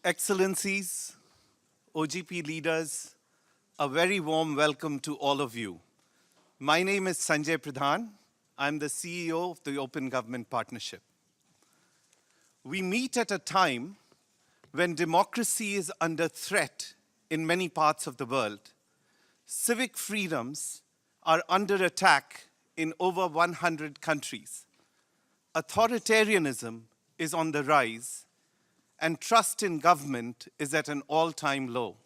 Excellencies, OGP leaders, a very warm welcome to all of you. My name is Sanjay Pradhan. I'm the CEO of the Open Government Partnership. We meet at a time when democracy is under threat in many parts of the world. Civic freedoms are under attack in over 100 countries. Authoritarianism is on the rise, and trust in government is at an all-time low.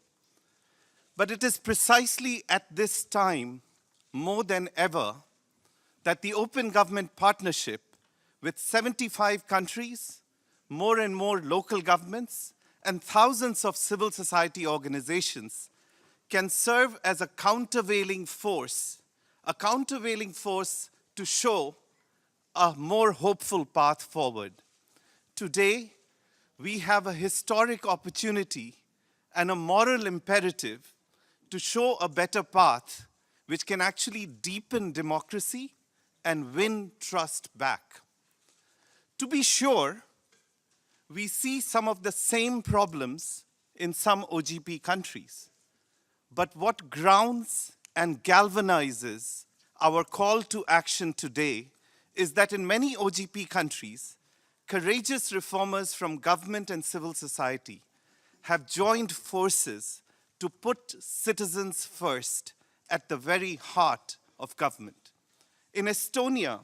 But it is precisely at this time, more than ever, that the Open Government Partnership with 75 countries, more and more local governments, and thousands of civil society organizations can serve as a countervailing force to show a more hopeful path forward. Today, we have a historic opportunity and a moral imperative to show a better path which can actually deepen democracy and win trust back. To be sure, we see some of the same problems in some OGP countries. But what grounds and galvanizes our call to action today is that in many OGP countries, courageous reformers from government and civil society have joined forces to put citizens first at the very heart of government. In Estonia,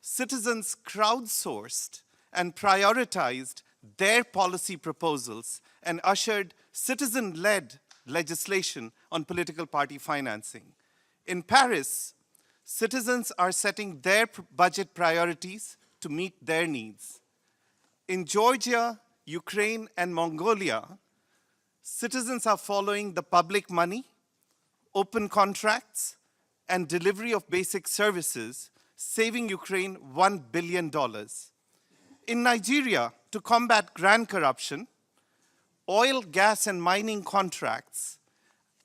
citizens crowdsourced and prioritized their policy proposals and ushered citizen-led legislation on political party financing. In Paris, citizens are setting their budget priorities to meet their needs. In Georgia, Ukraine, and Mongolia, citizens are following the public money, open contracts, and delivery of basic services, saving Ukraine $1 billion. In Nigeria, to combat grand corruption, oil, gas, and mining contracts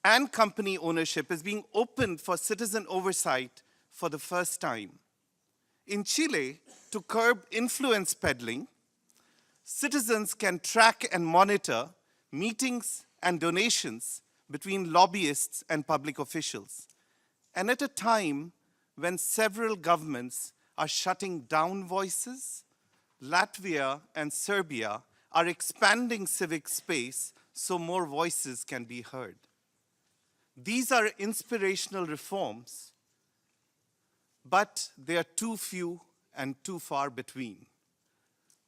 and company ownership is being opened for citizen oversight for the first time. In Chile, to curb influence peddling, citizens can track and monitor meetings and donations between lobbyists and public officials. And at a time when several governments are shutting down voices, Latvia and Serbia are expanding civic space so more voices can be heard. These are inspirational reforms, but they are too few and too far between.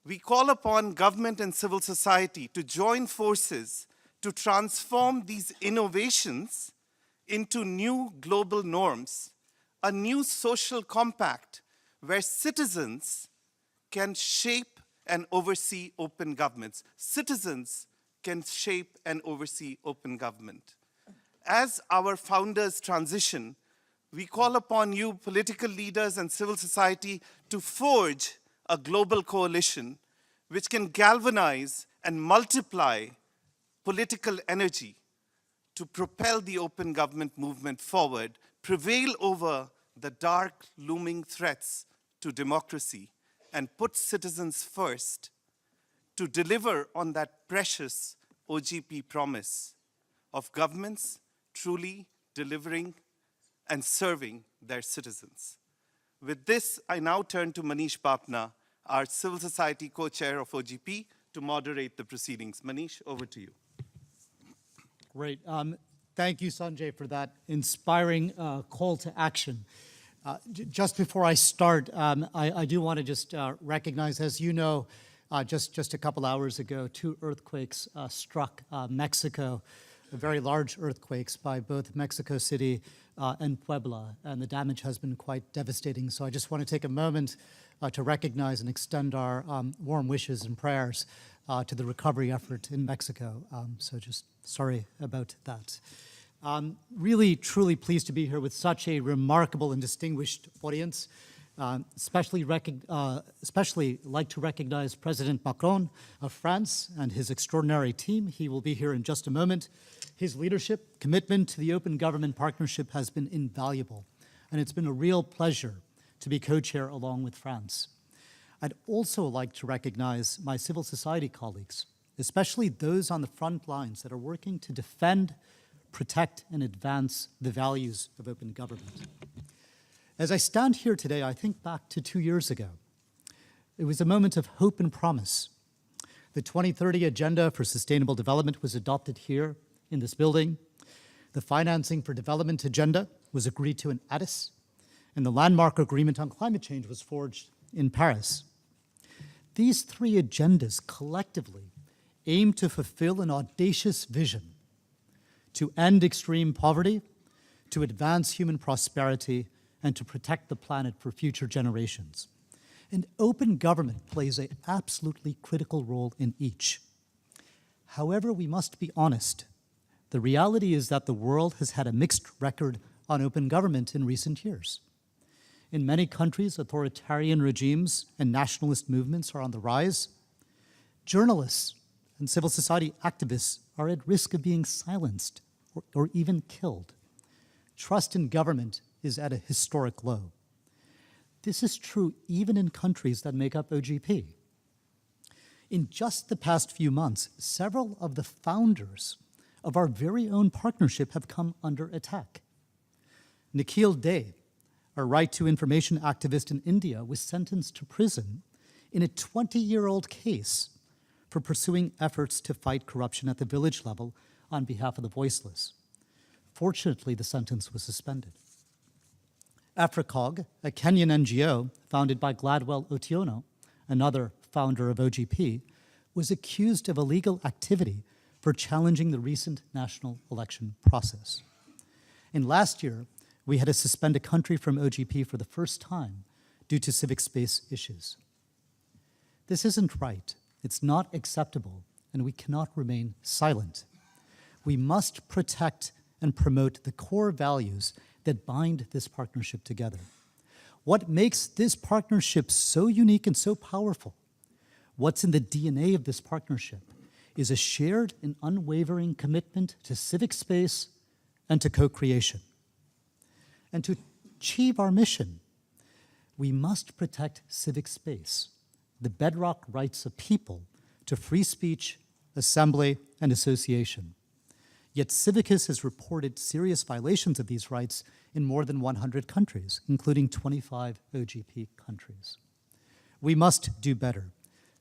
We call upon government and civil society to join forces to transform these innovations into new global norms, a new social compact where citizens can shape and oversee open governments. Citizens can shape and oversee open government. As our founders transition, we call upon you, political leaders and civil society, to forge a global coalition which can galvanize and multiply political energy to propel the open government movement forward, prevail over the dark looming threats to democracy, and put citizens first to deliver on that precious OGP promise of governments truly delivering and serving their citizens. With this, I now turn to Manish Bapna, our civil society co-chair of OGP, to moderate the proceedings. Manish, over to you. Great. Thank you, Sanjay, for that inspiring call to action. Just before I start, I do want to just recognize, as you know, just a couple hours ago, 2 earthquakes struck Mexico, very large earthquakes by both Mexico City and Puebla, and the damage has been quite devastating. So I just want to take a moment to recognize and extend our warm wishes and prayers to the recovery effort in Mexico. So just sorry about that. Really, truly pleased to be here with such a remarkable and distinguished audience. Especially like to recognize President Macron of France and his extraordinary team. He will be here in just a moment. His leadership, commitment to the Open Government Partnership has been invaluable, and it's been a real pleasure to be co-chair along with France. I'd also like to recognize my civil society colleagues especially those on the front lines that are working to defend, protect, and advance the values of open government. As I stand here today, I think back to 2 years ago. It was a moment of hope and promise. The 2030 Agenda for Sustainable Development was adopted here in this building. The Financing for Development Agenda was agreed to in Addis, and the landmark agreement on climate change was forged in Paris. These three agendas collectively aim to fulfill an audacious vision to end extreme poverty, to advance human prosperity, and to protect the planet for future generations. And open government plays an absolutely critical role in each. However, we must be honest. The reality is that the world has had a mixed record on open government in recent years. In many countries, authoritarian regimes and nationalist movements are on the rise. Journalists and civil society activists are at risk of being silenced or even killed. Trust in government is at a historic low. This is true even in countries that make up OGP. In just the past few months, several of the founders of our very own partnership have come under attack. Nikhil De, a right to information activist in India, was sentenced to prison in a 20-year-old case for pursuing efforts to fight corruption at the village level on behalf of the voiceless. Fortunately, the sentence was suspended. AFRICOG, a Kenyan NGO founded by Gladwell Otieno, another founder of OGP, was accused of illegal activity for challenging the recent national election process. And last year, we had to suspend a country from OGP for the first time due to civic space issues. This isn't right, it's not acceptable, and we cannot remain silent. We must protect and promote the core values that bind this partnership together. What makes this partnership so unique and so powerful, what's in the DNA of this partnership, is a shared and unwavering commitment to civic space and to co-creation. And to achieve our mission, we must protect civic space, the bedrock rights of people to free speech, assembly, and association. Yet Civicus has reported serious violations of these rights in more than 100 countries, including 25 OGP countries. We must do better.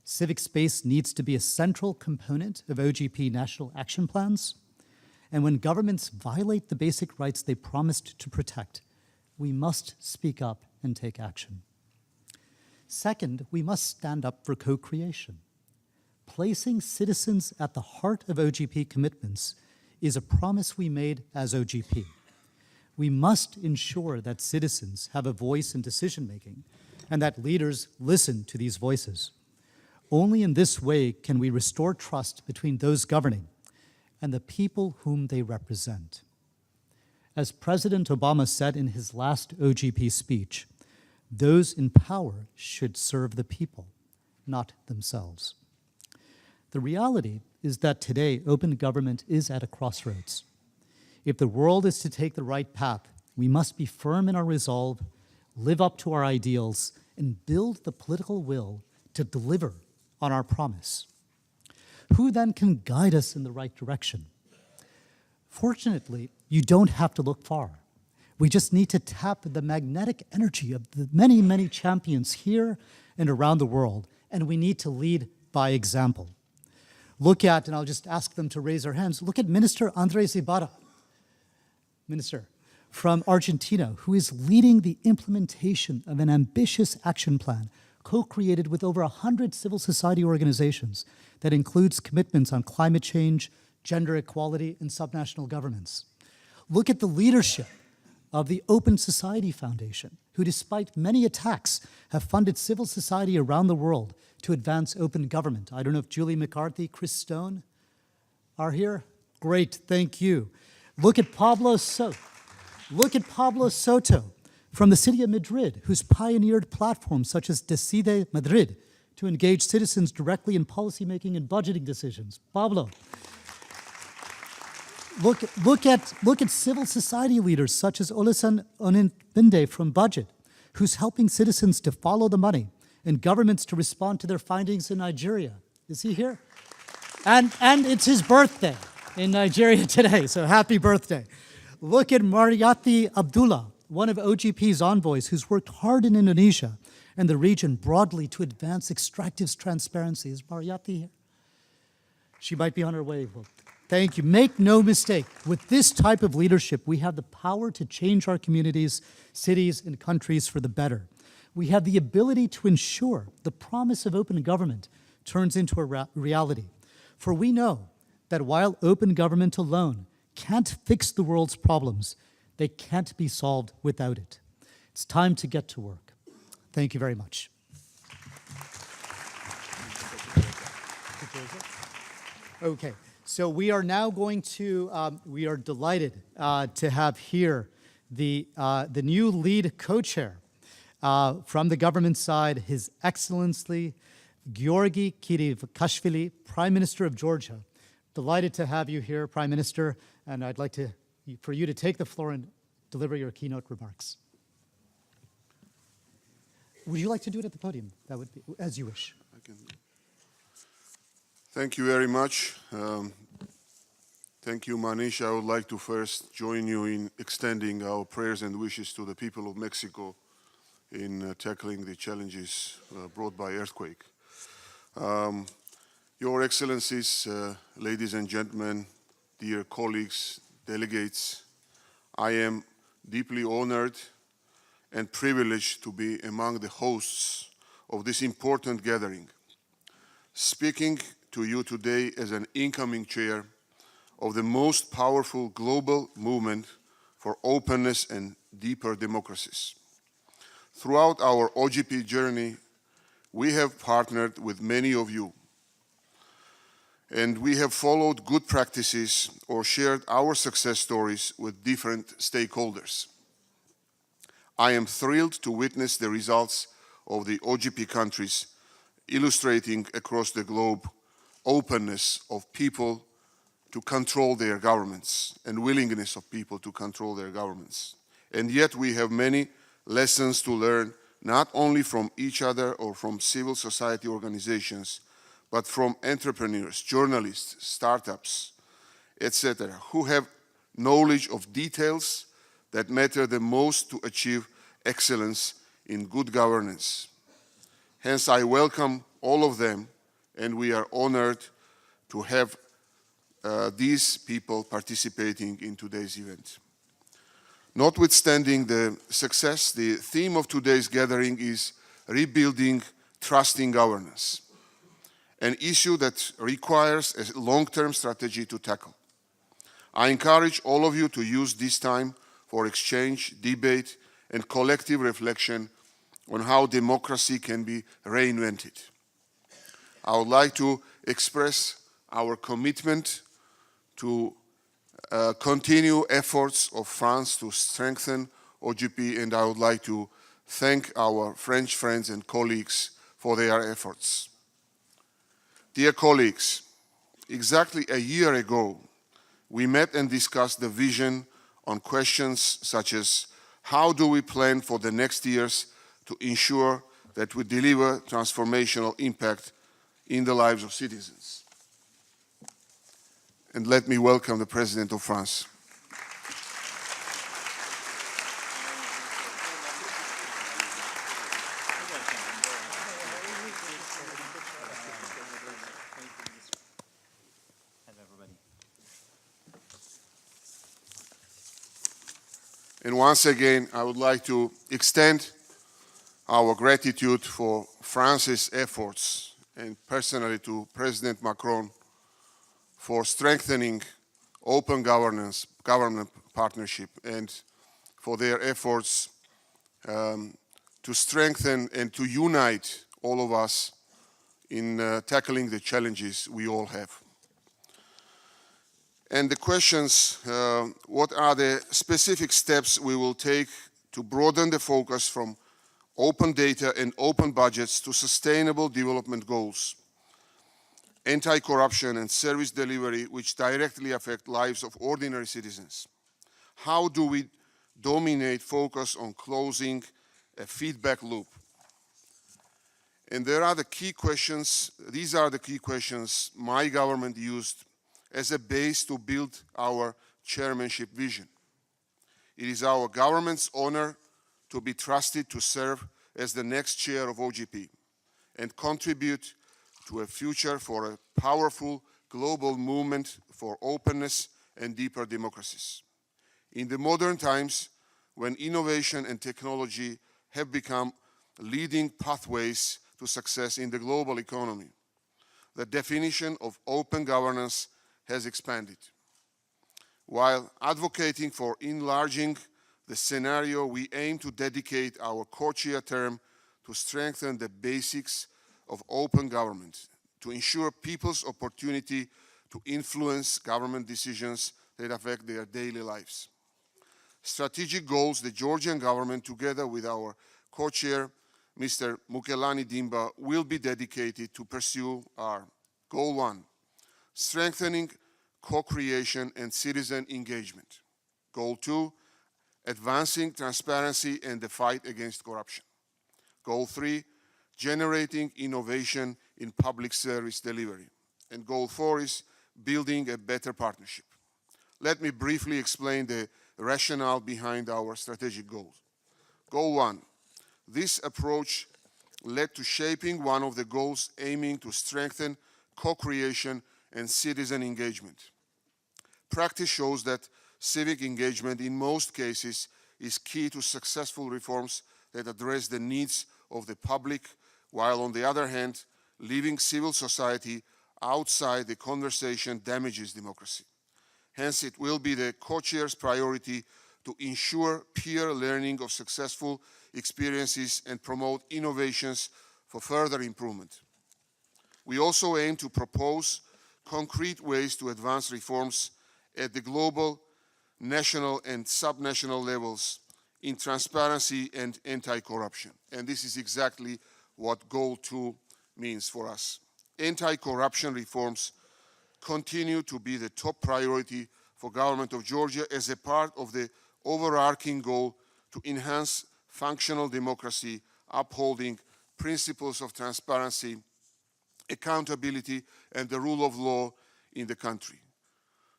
Civic space needs to be a central component of OGP national action plans, and when governments violate the basic rights they promised to protect, we must speak up and take action. Second, we must stand up for co-creation. Placing citizens at the heart of OGP commitments is a promise we made as OGP. We must ensure that citizens have a voice in decision-making and that leaders listen to these voices. Only in this way can we restore trust between those governing and the people whom they represent. As President Obama said in his last OGP speech, those in power should serve the people, not themselves. The reality is that today, open government is at a crossroads. If the world is to take the right path, we must be firm in our resolve, live up to our ideals, and build the political will to deliver on our promise. Who then can guide us in the right direction? Fortunately, you don't have to look far. We just need to tap the magnetic energy of the many, many champions here and around the world, and we need to lead by example. Look at, and I'll just ask them to raise their hands, look at Minister Andres Ibarra, Minister from Argentina, who is leading the implementation of an ambitious action plan co-created with over 100 civil society organizations that includes commitments on climate change, gender equality, and subnational governments. Look at the leadership of the Open Society Foundation, who despite many attacks have funded civil society around the world to advance open government. I don't know if Julie McCarthy, Chris Stone are here. Great, thank you. Look at Pablo Soto from the city of Madrid, who's pioneered platforms such as Decide Madrid to engage citizens directly in policymaking and budgeting decisions. Pablo. Look at civil society leaders such as Olesan Onenbinde from Budget, who's helping citizens to follow the money and governments to respond to their findings in Nigeria. Is he here? And it's his birthday in Nigeria today, so happy birthday. Look at Mariati Abdullah, one of OGP's envoys who's worked hard in Indonesia and the region broadly to advance extractive transparency. Is Mariati here? She might be on her way. Well, thank you. Make no mistake, with this type of leadership, we have the power to change our communities, cities, and countries for the better. We have the ability to ensure the promise of open government turns into a reality. For we know that while open government alone can't fix the world's problems, they can't be solved without it. It's time to get to work. Thank you very much. Okay, so we are now going to, we are delighted to have here the new lead co-chair from the government side, His Excellency Georgi Kirivashvili, Prime Minister of Georgia. Delighted to have you here, Prime Minister, and I'd like for you to take the floor and deliver your keynote remarks. Would you like to do it at the podium? That would be, as you wish. I can. Thank you very much. Thank you, Manish. I would like to first join you in extending our prayers and wishes to the people of Mexico in tackling the challenges brought by earthquake. Your Excellencies, ladies and gentlemen, dear colleagues, delegates, I am deeply honored and privileged to be among the hosts of this important gathering, speaking to you today as an incoming chair of the most powerful global movement for openness and deeper democracies. Throughout our OGP journey, we have partnered with many of you, and we have followed good practices or shared our success stories with different stakeholders. I am thrilled to witness the results of the OGP countries, illustrating across the globe openness of people to control their governments and willingness of people to control their governments. And yet we have many lessons to learn, not only from each other or from civil society organizations, but from entrepreneurs, journalists, startups, etc., who have knowledge of details that matter the most to achieve excellence in good governance. Hence, I welcome all of them, and we are honored to have these people participating in today's event. Notwithstanding the success, the theme of today's gathering is rebuilding trust in governance, an issue that requires a long-term strategy to tackle. I encourage all of you to use this time for exchange, debate, and collective reflection on how democracy can be reinvented. I would like to express our commitment to continue efforts of France to strengthen OGP, and I would like to thank our French friends and colleagues for their efforts. Dear colleagues, exactly a year ago, we met and discussed the vision on questions such as how do we plan for the next years to ensure that we deliver transformational impact in the lives of citizens. And let me welcome the President of France. And once again, I would like to extend our gratitude for France's efforts, and personally to President Macron, for strengthening open government partnership, and for their efforts to strengthen and to unite all of us in tackling the challenges we all have. And the questions, what are the specific steps we will take to broaden the focus from open data and open budgets to sustainable development goals, anti-corruption and service delivery which directly affect lives of ordinary citizens? How do we dominate focus on closing a feedback loop? And there are the key questions, these are the key questions my government used as a base to build our chairmanship vision. It is our government's honor to be trusted to serve as the next chair of OGP and contribute to a future for a powerful global movement for openness and deeper democracies. In the modern times, when innovation and technology have become leading pathways to success in the global economy, the definition of open governance has expanded. While advocating for enlarging the scenario, we aim to dedicate our co-chair term to strengthen the basics of open government, to ensure people's opportunity to influence government decisions that affect their daily lives. Strategic goals the Georgian government, together with our co-chair, Mr. Mukelani Dimba, will be dedicated to pursue are: Goal 1, strengthening co-creation and citizen engagement. Goal 2, advancing transparency and the fight against corruption. Goal 3, generating innovation in public service delivery. And Goal 4 is building a better partnership. Let me briefly explain the rationale behind our strategic goals. Goal 1, this approach led to shaping one of the goals aiming to strengthen co-creation and citizen engagement. Practice shows that civic engagement in most cases is key to successful reforms that address the needs of the public, while on the other hand, leaving civil society outside the conversation damages democracy. Hence, it will be the co-chair's priority to ensure peer learning of successful experiences and promote innovations for further improvement. We also aim to propose concrete ways to advance reforms at the global, national, and subnational levels in transparency and anti-corruption. And this is exactly what Goal 2 means for us. Anti-corruption reforms continue to be the top priority for government of Georgia as a part of the overarching goal to enhance functional democracy, upholding principles of transparency, accountability, and the rule of law in the country.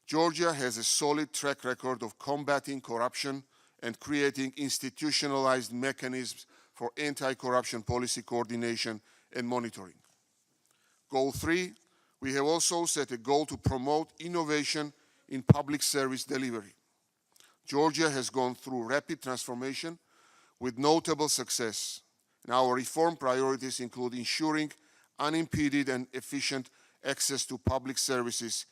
Georgia has a solid track record of combating corruption and creating institutionalized mechanisms for anti-corruption policy coordination and monitoring. Goal 3, we have also set a goal to promote innovation in public service delivery. Georgia has gone through rapid transformation with notable success. And our reform priorities include ensuring unimpeded and efficient access to public services,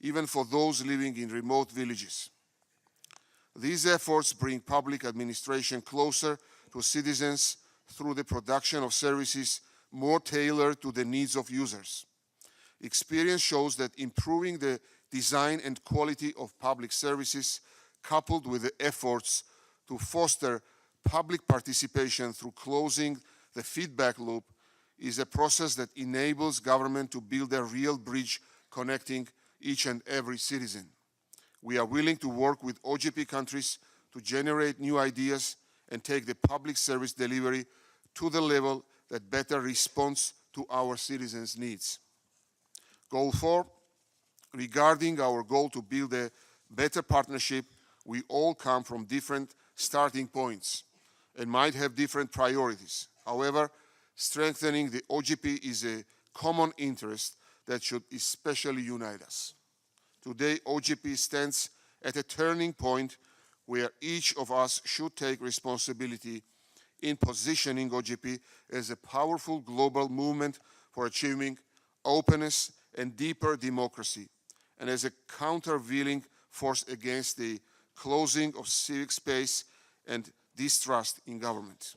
even for those living in remote villages. These efforts bring public administration closer to citizens through the production of services more tailored to the needs of users. Experience shows that improving the design and quality of public services, coupled with the efforts to foster public participation through closing the feedback loop, is a process that enables government to build a real bridge connecting each and every citizen. We are willing to work with OGP countries to generate new ideas and take the public service delivery to the level that better responds to our citizens' needs. Goal 4, regarding our goal to build a better partnership, we all come from different starting points and might have different priorities. However, strengthening the OGP is a common interest that should especially unite us. Today, OGP stands at a turning point where each of us should take responsibility in positioning OGP as a powerful global movement for achieving openness and deeper democracy, and as a countervailing force against the closing of civic space and distrust in government.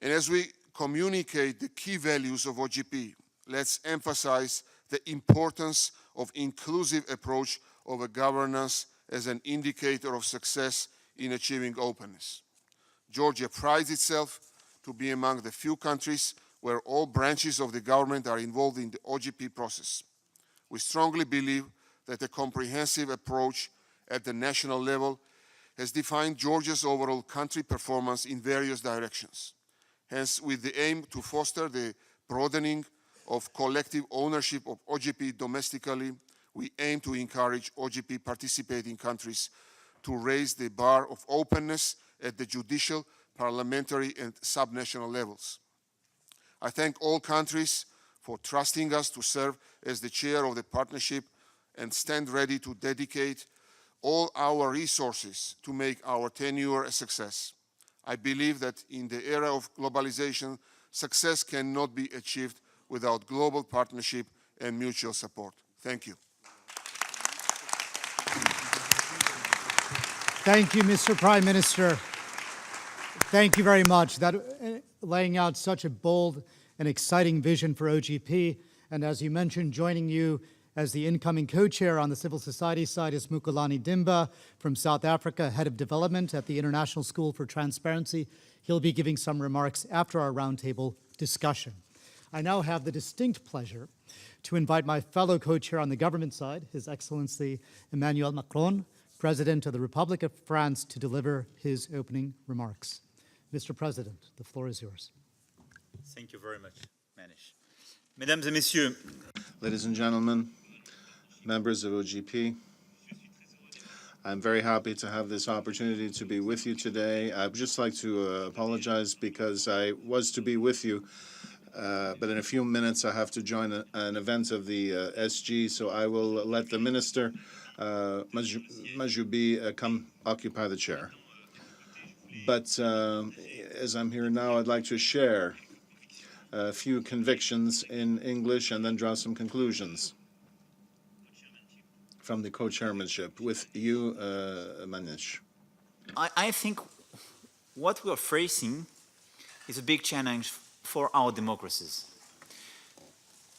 And as we communicate the key values of OGP, let's emphasize the importance of inclusive approach of a governance as an indicator of success in achieving openness. Georgia prides itself to be among the few countries where all branches of the government are involved in the OGP process. We strongly believe that a comprehensive approach at the national level has defined Georgia's overall country performance in various directions. Hence, with the aim to foster the broadening of collective ownership of OGP domestically, we aim to encourage OGP participating countries to raise the bar of openness at the judicial, parliamentary, and subnational levels. I thank all countries for trusting us to serve as the chair of the partnership and stand ready to dedicate all our resources to make our tenure a success. I believe that in the era of globalization, success cannot be achieved without global partnership and mutual support. Thank you. Thank you, Mr. Prime Minister. Thank you very much. That laying out such a bold and exciting vision for OGP. And as you mentioned, joining you as the incoming co-chair on the civil society side is Mukulani Dimba from South Africa, head of development at the International School for Transparency. He'll be giving some remarks after our roundtable discussion. I now have the distinct pleasure to invite my fellow co-chair on the government side, His Excellency Emmanuel Macron, President of the Republic of France, to deliver his opening remarks. Mr. President, the floor is yours. Thank you very much, Manish. Mesdames et messieurs, Ladies and gentlemen, members of OGP, I'm very happy to have this opportunity to be with you today. I'd just like to apologize because I was to be with you, but in a few minutes I have to join an event of the SG, so I will let the Minister, Majoubi, come occupy the chair. But as I'm here now, I'd like to share a few convictions in English and then draw some conclusions from the co-chairmanship with you, Manish. I think what we are facing is a big challenge for our democracies.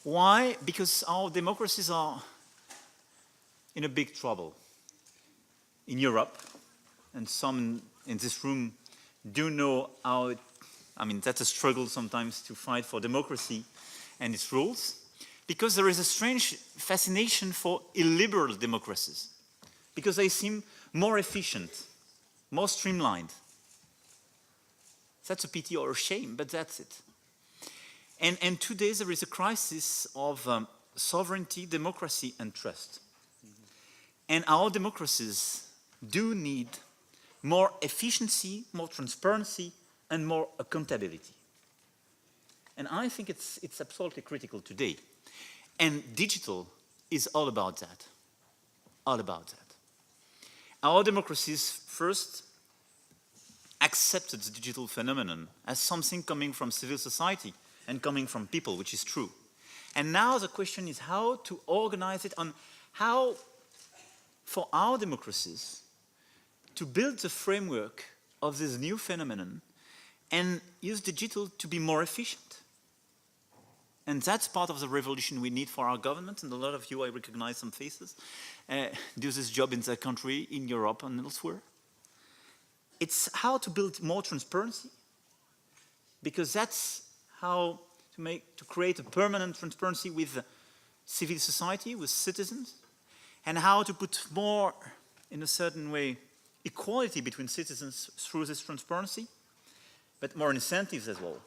Why? Because our democracies are in a big trouble in Europe, and some in this room do know how that's a struggle sometimes to fight for democracy and its rules, because there is a strange fascination for illiberal democracies, because they seem more efficient, more streamlined. That's a pity or a shame, but that's it. And today there is a crisis of sovereignty, democracy, and trust. And our democracies do need more efficiency, more transparency, and more accountability. And I think it's absolutely critical today. And digital is all about that. All about that. Our democracies first accepted the digital phenomenon as something coming from civil society and coming from people, which is true. And now the question is how to organize it, on how, for our democracies, to build the framework of this new phenomenon and use digital to be more efficient. And that's part of the revolution we need for our government, and a lot of you, I recognize some faces, do this job in their country, in Europe and elsewhere. It's how to build more transparency, because that's how to create a permanent transparency with civil society, with citizens, and how to put more, in a certain way, equality between citizens through this transparency, but more incentives as well.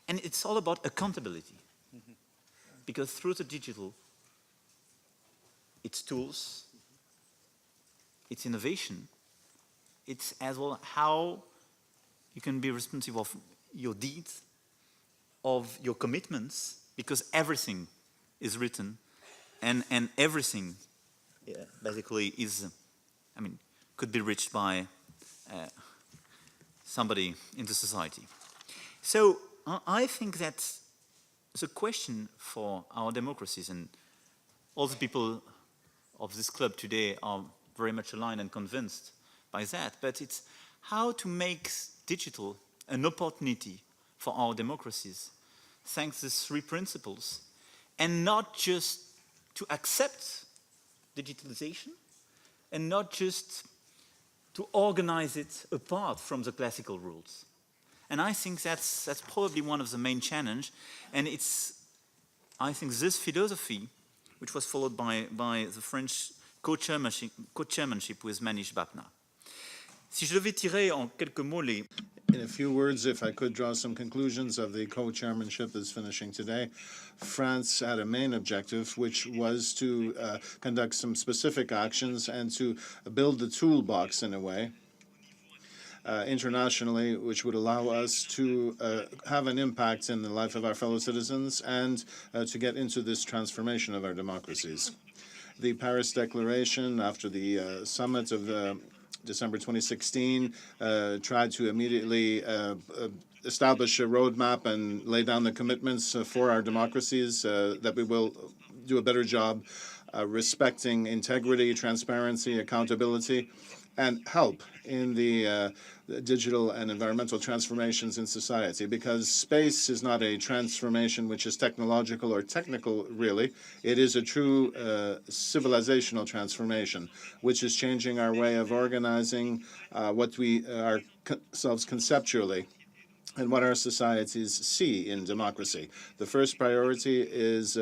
And it's all about accountability, because through the digital, it's tools, it's innovation, it's as well how you can be responsible of your deeds, of your commitments, because everything is written and everything basically is, could be reached by somebody in the society. So I think that the question for our democracies, and all the people of this club today are very much aligned and convinced by that, but it's how to make digital an opportunity for our democracies, thanks to these three principles, and not just to accept digitalization, and not just to organize it apart from the classical rules. And I think that's probably one of the main challenges, and I think this philosophy, which was followed by the French co-chairmanship with Manish Bapna. Si je devais tirer en quelques mots In a few words, if I could draw some conclusions of the co-chairmanship that's finishing today, France had a main objective, which was to conduct some specific actions and to build the toolbox in a way internationally, which would allow us to have an impact in the life of our fellow citizens and to get into this transformation of our democracies. The Paris Declaration, after the summit of December 2016, tried to immediately establish a roadmap and lay down the commitments for our democracies that we will do a better job respecting integrity, transparency, accountability, and help in the digital and environmental transformations in society, because space is not a transformation which is technological or technical, really. It is a true civilizational transformation, which is changing our way of organizing what we ourselves conceptually and what our societies see in democracy. The first priority is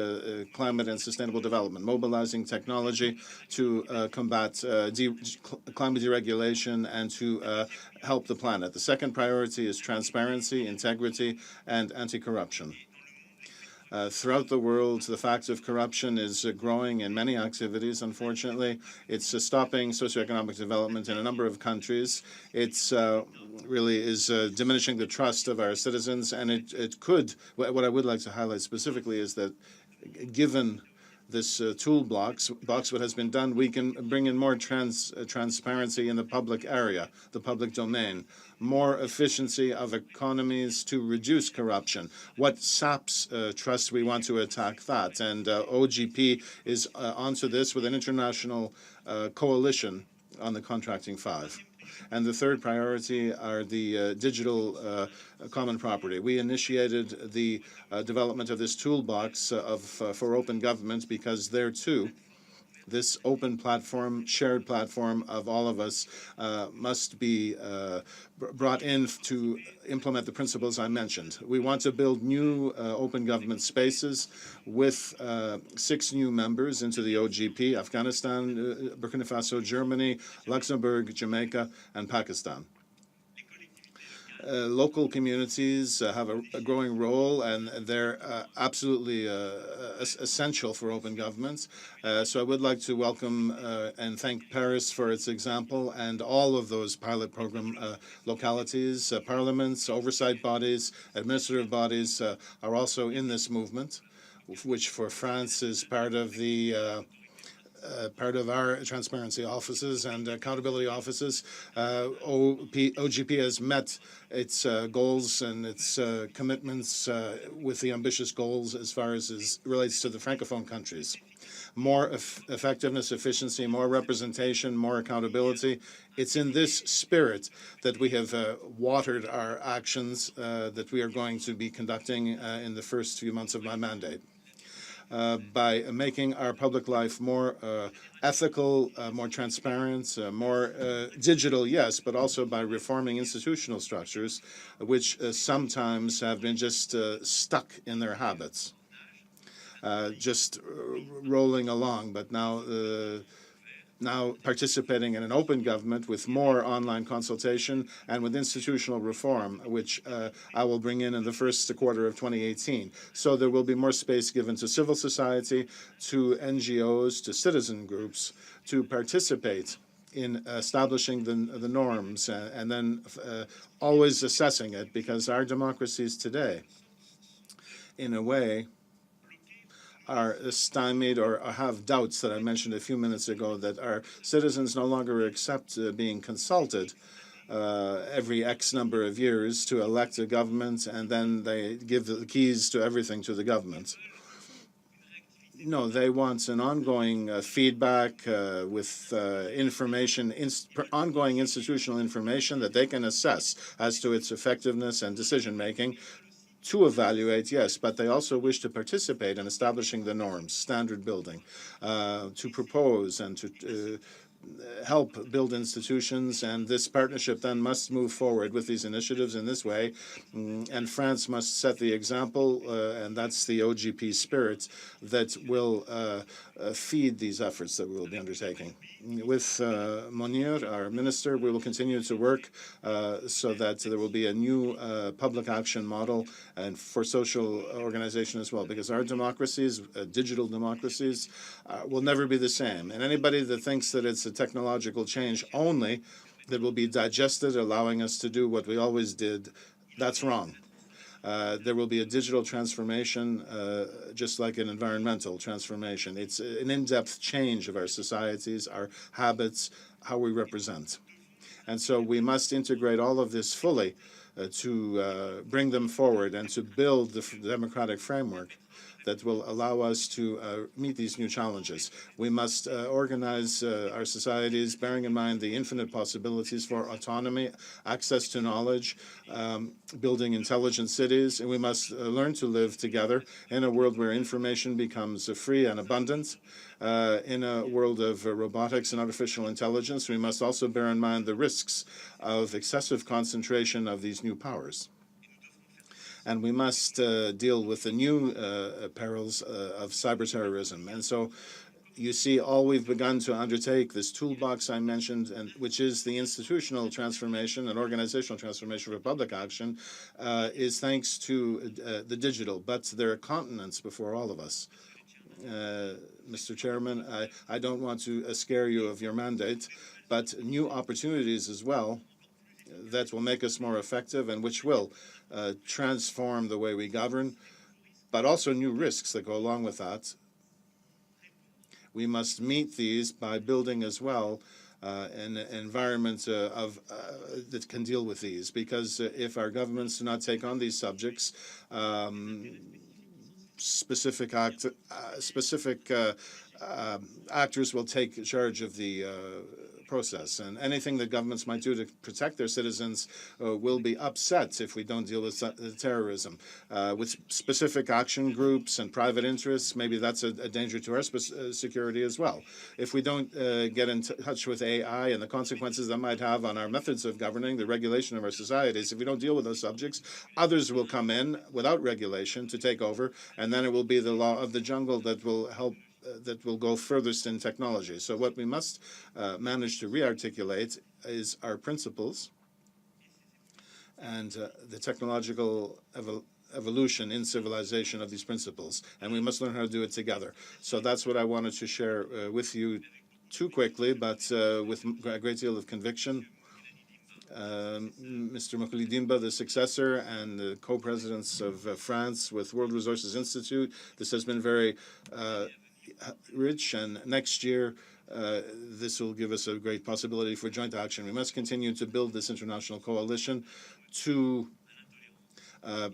climate and sustainable development, mobilizing technology to combat climate deregulation and to help the planet. The second priority is transparency, integrity, and anti-corruption. Throughout the world, the fact of corruption is growing in many activities, unfortunately. It's stopping socioeconomic development in a number of countries. It's really is diminishing the trust of our citizens, and it could, what I would like to highlight specifically is that given this toolbox, what has been done, we can bring in more transparency in the public area, the public domain, more efficiency of economies to reduce corruption. What saps trust, we want to attack that. And OGP is onto this with an international coalition on the Contracting 5. And the third priority are the digital common property. We initiated the development of this toolbox for open government because there too, this open platform, shared platform of all of us must be brought in to implement the principles I mentioned. We want to build new open government spaces with 6 new members into the OGP: Afghanistan, Burkina Faso, Germany, Luxembourg, Jamaica, and Pakistan. Local communities have a growing role, and they're absolutely essential for open governments. So I would like to welcome and thank Paris for its example, and all of those pilot program localities, parliaments, oversight bodies, administrative bodies are also in this movement, which for France is part of the part of our transparency offices and accountability offices. OGP has met its goals and its commitments with the ambitious goals as far as relates to the Francophone countries. More effectiveness, efficiency, more representation, more accountability. It's in this spirit that we have watered our actions that we are going to be conducting in the first few months of my mandate. By making our public life more ethical, more transparent, more digital, yes, but also by reforming institutional structures, which sometimes have been just stuck in their habits, just rolling along, but now participating in an open government with more online consultation and with institutional reform, which I will bring in the first quarter of 2018. So there will be more space given to civil society, to NGOs, to citizen groups to participate in establishing the norms and then always assessing it, because our democracies today, in a way, are stymied or have doubts that I mentioned a few minutes ago, that our citizens no longer accept being consulted every X number of years to elect a government, and then they give the keys to everything to the government. No, they want an ongoing feedback with information, ongoing institutional information that they can assess as to its effectiveness and decision-making, to evaluate, yes, but they also wish to participate in establishing the norms, standard building, to propose and to help build institutions, and this partnership then must move forward with these initiatives in this way. And France must set the example, and that's the OGP spirit that will feed these efforts that we will be undertaking. With Monir, our minister, we will continue to work so that there will be a new public action model and for social organization as well, because our democracies, digital democracies, will never be the same. And anybody that thinks that it's a technological change only that will be digested, allowing us to do what we always did, that's wrong. There will be a digital transformation, just like an environmental transformation. It's an in-depth change of our societies, our habits, how we represent. And so we must integrate all of this fully to bring them forward and to build the democratic framework that will allow us to meet these new challenges. We must organize our societies, bearing in mind the infinite possibilities for autonomy, access to knowledge, building intelligent cities, and we must learn to live together in a world where information becomes free and abundant. In a world of robotics and artificial intelligence, we must also bear in mind the risks of excessive concentration of these new powers. And we must deal with the new perils of cyberterrorism. And so you see, all we've begun to undertake, this toolbox I mentioned, and which is the institutional transformation and organizational transformation for public action, is thanks to the digital. But there are continents before all of us. Mr. Chairman, I don't want to scare you of your mandate, but new opportunities as well that will make us more effective and which will transform the way we govern, but also new risks that go along with that. We must meet these by building as well an environment that can deal with these, because if our governments do not take on these subjects, specific actors will take charge of the process, and anything that governments might do to protect their citizens will be upset if we don't deal with terrorism. With specific action groups and private interests, maybe that's a danger to our security as well. If we don't get in touch with AI and the consequences that might have on our methods of governing, the regulation of our societies, if we don't deal with those subjects, others will come in without regulation to take over, and then it will be the law of the jungle that will help that will go furthest in technology. So what we must manage to re-articulate is our principles and the technological evolution in civilization of these principles, and we must learn how to do it together. So that's what I wanted to share with you too quickly, but with a great deal of conviction. Mr. Mokulidimba, the successor and the co-presidents of France with World Resources Institute, this has been very rich, and next year this will give us a great possibility for joint action. We must continue to build this international coalition to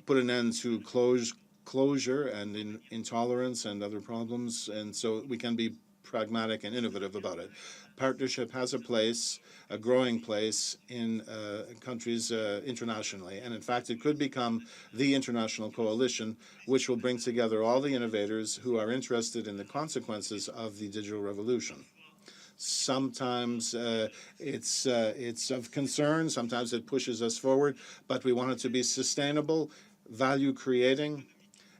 put an end to closure and intolerance and other problems, and so we can be pragmatic and innovative about it. Partnership has a place, a growing place in countries internationally, and in fact it could become the international coalition which will bring together all the innovators who are interested in the consequences of the digital revolution. Sometimes it's of concern, sometimes it pushes us forward, but we want it to be sustainable, value creating,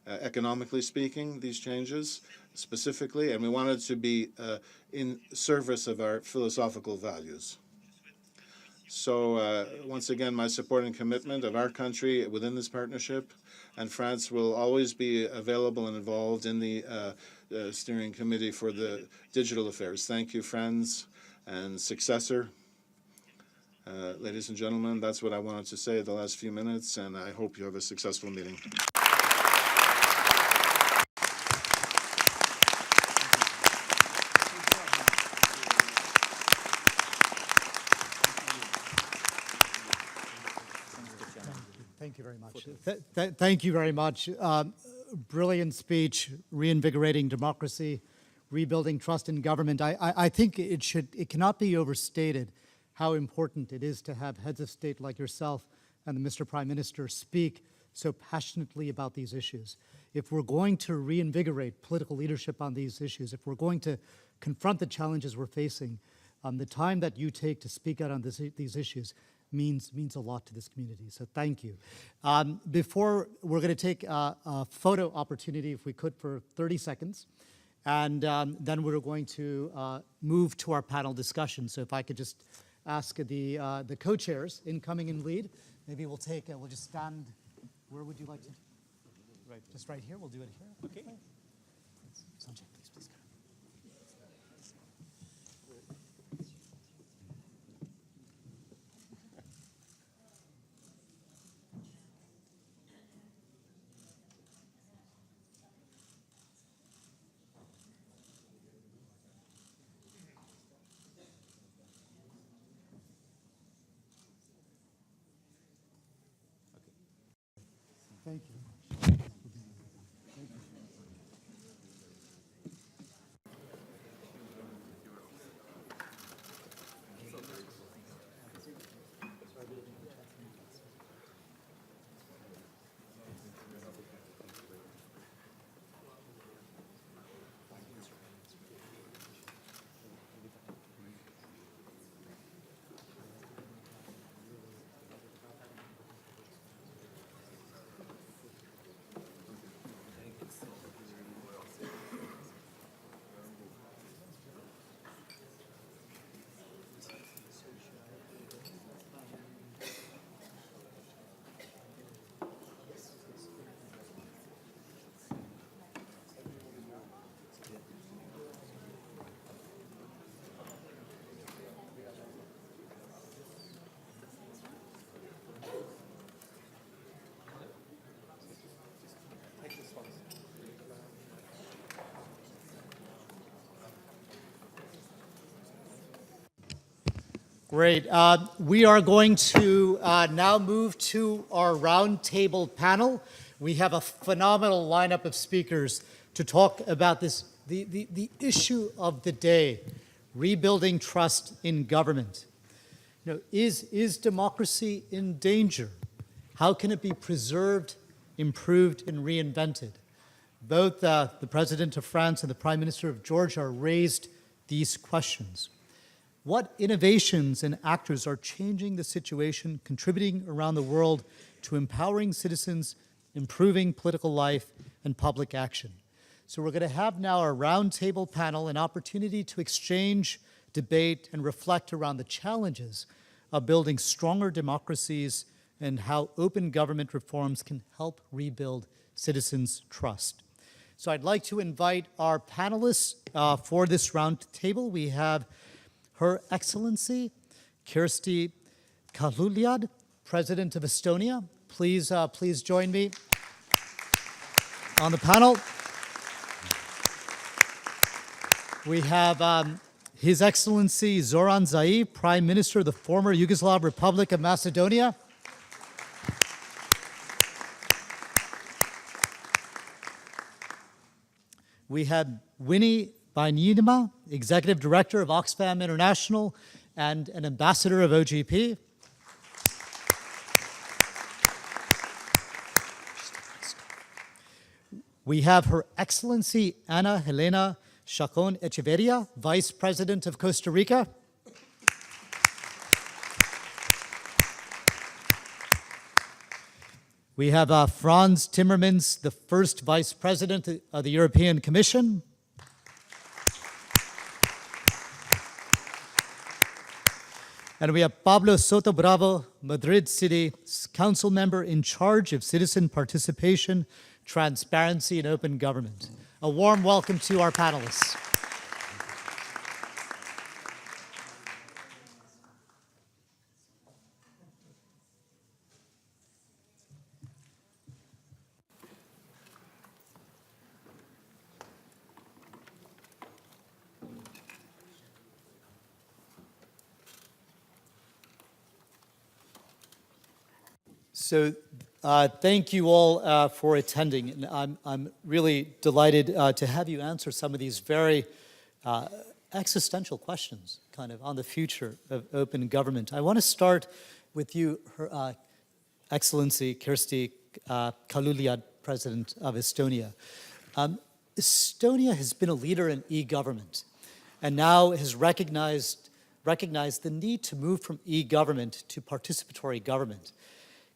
economically speaking, these changes specifically, and we want it to be in service of our philosophical values. So once again, my support and commitment of our country within this partnership, and France will always be available and involved in the steering committee for the digital affairs. Thank you, friends and successor. Ladies and gentlemen, that's what I wanted to say the last few minutes, and I hope you have a successful meeting. Thank you very much. Thank you very much. Brilliant speech, reinvigorating democracy, rebuilding trust in government. I think it cannot be overstated how important it is to have heads of state like yourself and the Mr. Prime Minister speak so passionately about these issues. If we're going to reinvigorate political leadership on these issues, if we're going to confront the challenges we're facing, The time that you take to speak out on these issues means a lot to this community, so thank you. Before, we're going to take a photo opportunity, if we could, for 30 seconds, and then we're going to move to our panel discussion. So if I could just ask the co-chairs, incoming and lead, maybe we'll just stand, where would you like to? Right, just right here, we'll do it here. Okay. Sanjay, please go. Thank you. Great. We are going to now move to our roundtable panel. We have a phenomenal lineup of speakers to talk about the issue of the day, rebuilding trust in government. You know, is democracy in danger? How can it be preserved, improved, and reinvented? Both the President of France and the Prime Minister of Georgia raised these questions. What innovations and actors are changing the situation, contributing around the world to empowering citizens, improving political life, and public action? So we're going to have now our roundtable panel, an opportunity to exchange, debate, and reflect around the challenges of building stronger democracies and how open government reforms can help rebuild citizens' trust. So I'd like to invite our panelists for this roundtable. We have Her Excellency Kirsti Kaluliad, President of Estonia. Please join me on the panel. We have His Excellency Zoran Zaev, Prime Minister of the former Yugoslav Republic of Macedonia. We have Winnie Bynima, Executive Director of Oxfam International and an Ambassador of OGP. We have Her Excellency Ana Helena Chacon Echeverria, Vice President of Costa Rica. We have Franz Timmermans, the first Vice President of the European Commission. And we have Pablo Soto Bravo, Madrid City Council Member in charge of citizen participation, transparency, and open government. A warm welcome to our panelists. So thank you all for attending. And I'm really delighted to have you answer some of these very existential questions kind of on the future of open government. I want to start with you, Her Excellency Kirsti Kaluliad, President of Estonia. Estonia has been a leader in e-government and now has recognized recognized the need to move from e-government to participatory government.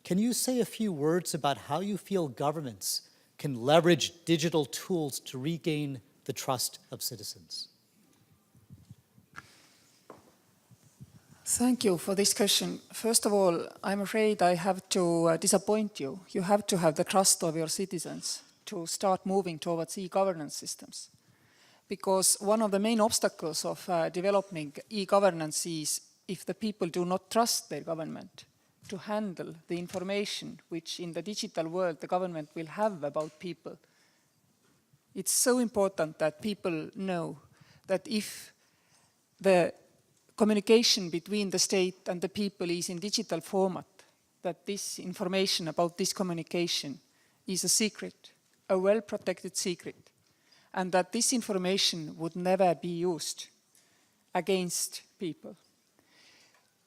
Can you say a few words about how you feel governments can leverage digital tools to regain the trust of citizens? Thank you for this question. First of all, I'm afraid I have to disappoint you. You have to have the trust of your citizens to start moving towards e-governance systems. Because one of the main obstacles of developing e-governance is if the people do not trust their government to handle the information which in the digital world the government will have about people. It's so important that people know that if the communication between the state and the people is in digital format, that this information about this communication is a secret, a well-protected secret, and that this information would never be used against people.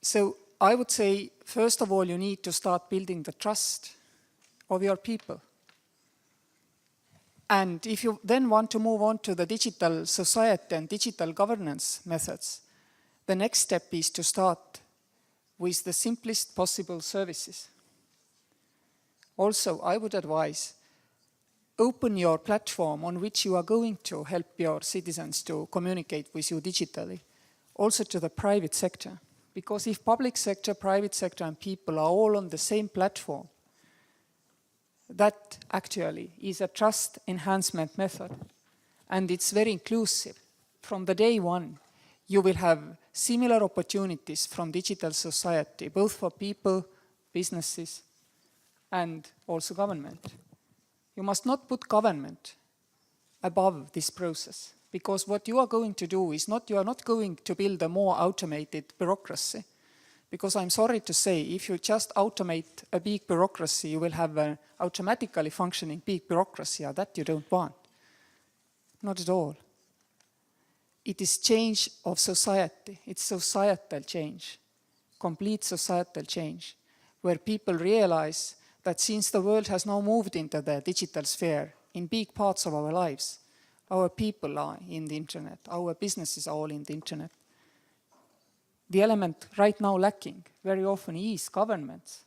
So I would say, first of all, you need to start building the trust of your people. And if you then want to move on to the digital society and digital governance methods, the next step is to start with the simplest possible services. Also, I would advise, open your platform on which you are going to help your citizens to communicate with you digitally, also to the private sector. Because if public sector, private sector, and people are all on the same platform, that actually is a trust enhancement method. And it's very inclusive. From the day one, you will have similar opportunities from digital society, both for people, businesses, and also government. You must not put government above this process, because what you are going to do is you are not going to build a more automated bureaucracy. Because I'm sorry to say, if you just automate a big bureaucracy, you will have an automatically functioning big bureaucracy, and that you don't want. Not at all. It is change of society. It's societal change, complete societal change, where people realize that since the world has now moved into the digital sphere in big parts of our lives, our people are in the internet, our businesses are all in the internet. The element right now lacking very often is governments.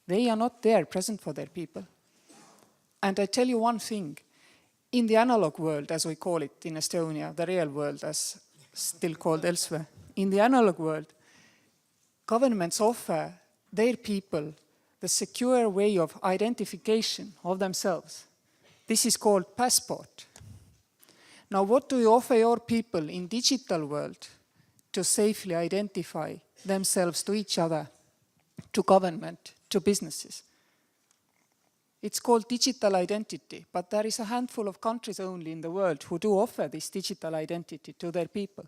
They are not there present for their people. And I tell you one thing, in the analog world, as we call it in Estonia, the real world as still called elsewhere, in the analog world, governments offer their people the secure way of identification of themselves. This is called passport. Now, what do you offer your people in digital world to safely identify themselves to each other, to government, to businesses? It's called digital identity, but there is a handful of countries only in the world who do offer this digital identity to their people.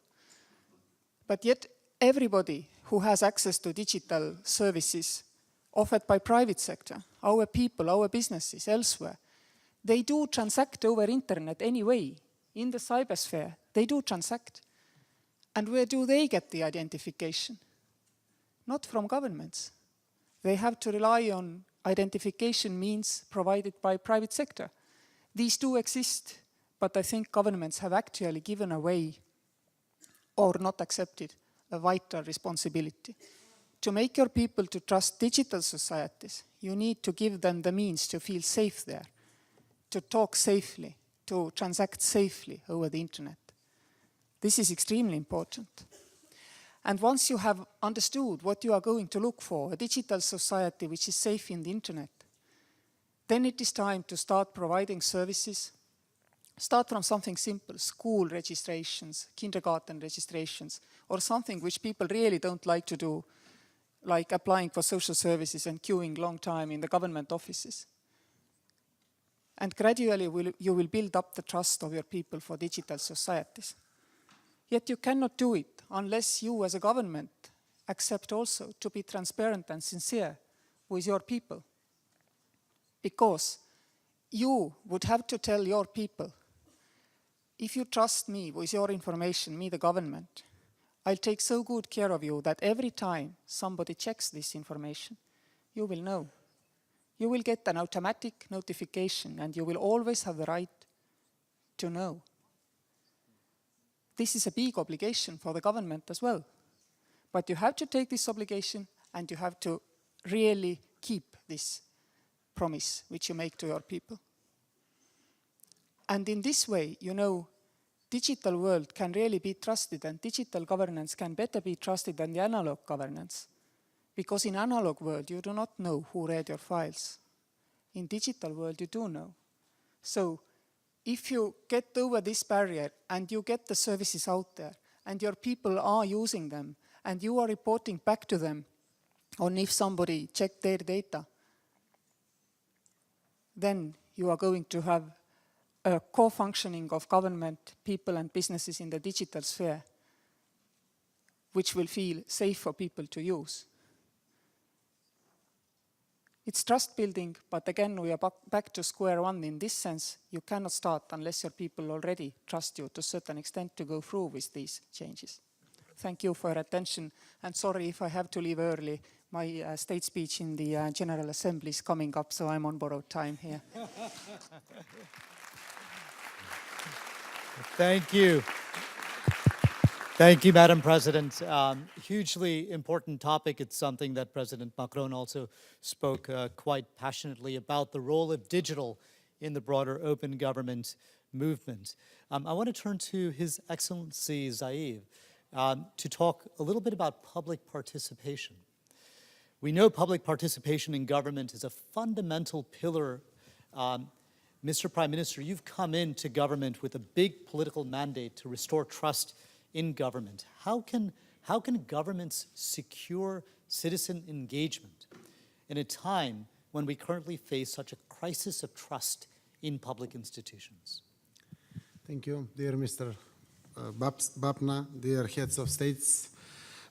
But yet, everybody who has access to digital services offered by private sector, our people, our businesses elsewhere, they do transact over internet anyway. In the cybersphere, they do transact. And where do they get the identification? Not from governments. They have to rely on identification means provided by private sector. These do exist, but I think governments have actually given away or not accepted a vital responsibility. To make your people to trust digital societies, you need to give them the means to feel safe there, to talk safely, to transact safely over the internet. This is extremely important. And once you have understood what you are going to look for, a digital society which is safe in the internet, then it is time to start providing services. Start from something simple, school registrations, kindergarten registrations, or something which people really don't like to do, like applying for social services and queuing long time in the government offices. And gradually you will build up the trust of your people for digital societies. Yet you cannot do it unless you as a government accept also to be transparent and sincere with your people. Because you would have to tell your people, if you trust me with your information, me the government, I'll take so good care of you that every time somebody checks this information, you will know. You will get an automatic notification and you will always have the right to know. This is a big obligation for the government as well. But you have to take this obligation, and you have to really keep this promise which you make to your people. And in this way, you know, digital world can really be trusted, and digital governance can better be trusted than the analog governance. Because in analog world, you do not know who read your files. In digital world, you do know. So if you get over this barrier and you get the services out there and your people are using them and you are reporting back to them on if somebody checked their data, then you are going to have a co-functioning of government, people and businesses in the digital sphere, which will feel safe for people to use. It's trust building, but again, we are back to square one in this sense. You cannot start unless your people already trust you to a certain extent to go through with these changes. Thank you for your attention, and sorry if I have to leave early. My state speech in the General Assembly is coming up, so I'm on borrowed time here. Thank you. Thank you, Madam President. Hugely important topic. It's something that President Macron also spoke quite passionately about, the role of digital in the broader open government movement. I want to turn to His Excellency Zaev to talk a little bit about public participation. We know public participation in government is a fundamental pillar. Mr. Prime Minister, you've come into government with a big political mandate to restore trust in government. How can governments secure citizen engagement in a time when we currently face such a crisis of trust in public institutions? Thank you, dear Mr. Bapna, dear heads of states,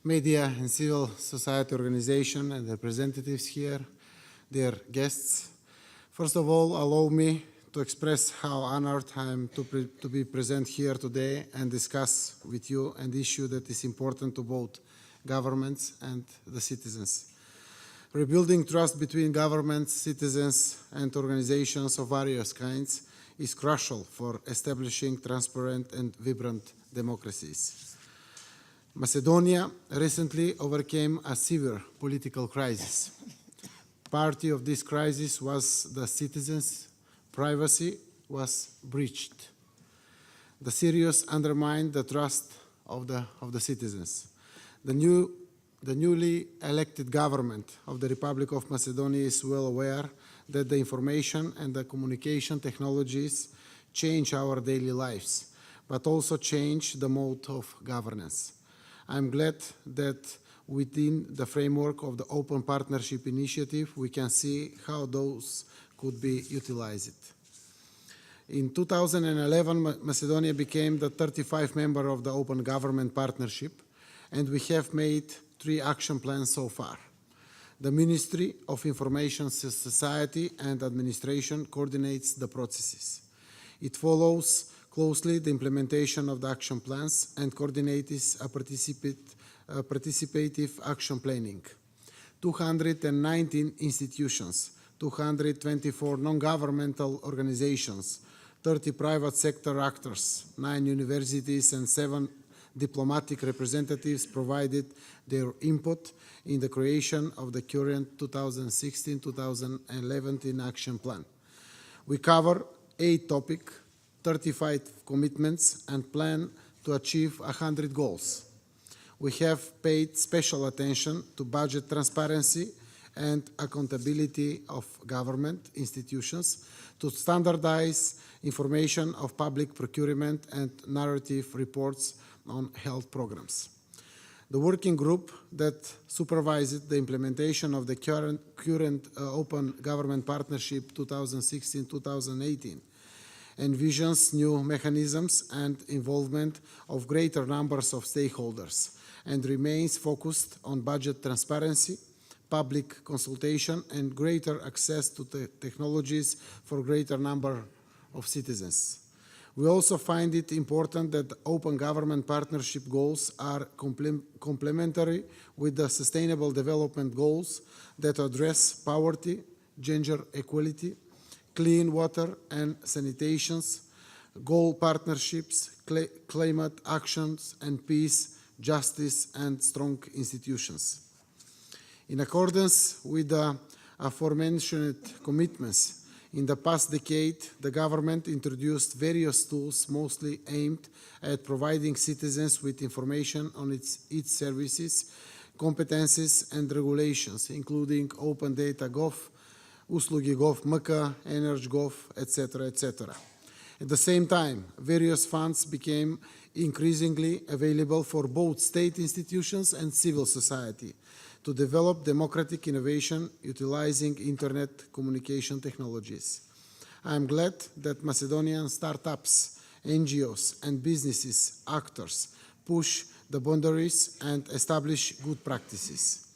media and civil society organization and representatives here, dear guests. First of all, allow me to express how honored I am to be present here today and discuss with you an issue that is important to both governments and the citizens. Rebuilding trust between governments, citizens, and organizations of various kinds is crucial for establishing transparent and vibrant democracies. Macedonia recently overcame a severe political crisis. Part of this crisis was the citizens' privacy was breached. The serious undermined the trust of the citizens. The newly elected government of the Republic of Macedonia is well aware that the information and the communication technologies change our daily lives, but also change the mode of governance. I'm glad that within the framework of the Open Partnership Initiative, we can see how those could be utilized. In 2011, Macedonia became the 35th member of the Open Government Partnership, and we have made 3 action plans so far. The Ministry of Information Society and Administration coordinates the processes. It follows closely the implementation of the action plans and coordinates a participative action planning. 219 institutions, 224 non-governmental organizations, 30 private sector actors, 9 universities and 7 diplomatic representatives provided their input in the creation of the current 2016-2011 action plan. We cover 8 topics, 35 commitments, and plan to achieve 100 goals. We have paid special attention to budget transparency and accountability of government institutions, to standardize information of public procurement and narrative reports on health programs. The working group that supervised the implementation of the current Open Government Partnership 2016-2018 envisions new mechanisms and involvement of greater numbers of stakeholders and remains focused on budget transparency, public consultation, and greater access to the technologies for greater number of citizens. We also find it important that the Open Government Partnership goals are complementary with the Sustainable Development Goals that address poverty, gender equality, clean water and sanitation, goal partnerships, climate actions, and peace, justice, and strong institutions. In accordance with the aforementioned commitments, in the past decade, the government introduced various tools mostly aimed at providing citizens with information on its services, competencies, and regulations, including Open Data Gov, Uslugi Gov, MK, Energy Gov, etc., etc. At the same time, various funds became increasingly available for both state institutions and civil society to develop democratic innovation utilizing internet communication technologies. I am glad that Macedonian startups, NGOs, and businesses actors push the boundaries and establish good practices.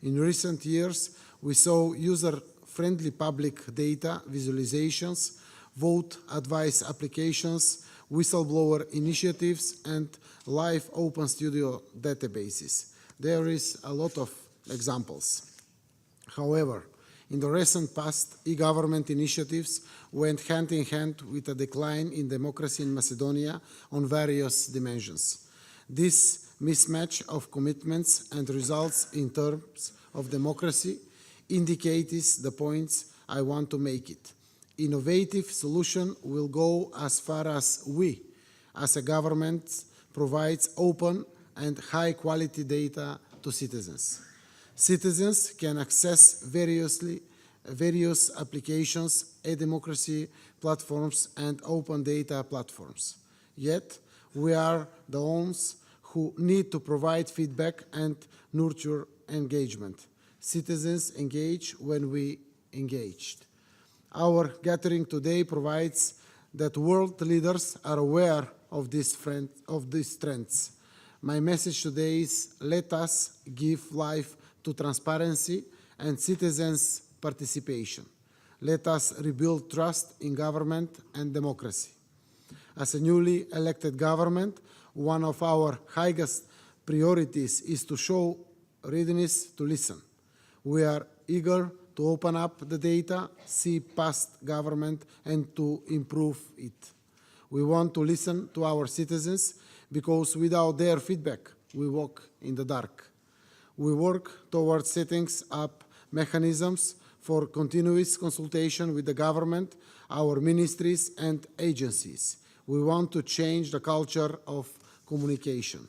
In recent years, we saw user-friendly public data visualizations, vote advice applications, whistleblower initiatives, and live open studio databases. There is a lot of examples. However, in the recent past, e-government initiatives went hand in hand with a decline in democracy in Macedonia on various dimensions. This mismatch of commitments and results in terms of democracy indicates the points I want to make it. Innovative solution will go as far as we, as a government, provides open and high-quality data to citizens. Citizens can access various applications, e-democracy platforms, and open data platforms. Yet, we are the ones who need to provide feedback and nurture engagement. Citizens engage when we engaged. Our gathering today provides that world leaders are aware of these trends. My message today is let us give life to transparency and citizens' participation. Let us rebuild trust in government and democracy. As a newly elected government, one of our highest priorities is to show readiness to listen. We are eager to open up the data, see past government, and to improve it. We want to listen to our citizens because without their feedback, we walk in the dark. We work towards setting up mechanisms for continuous consultation with the government, our ministries, and agencies. We want to change the culture of communication.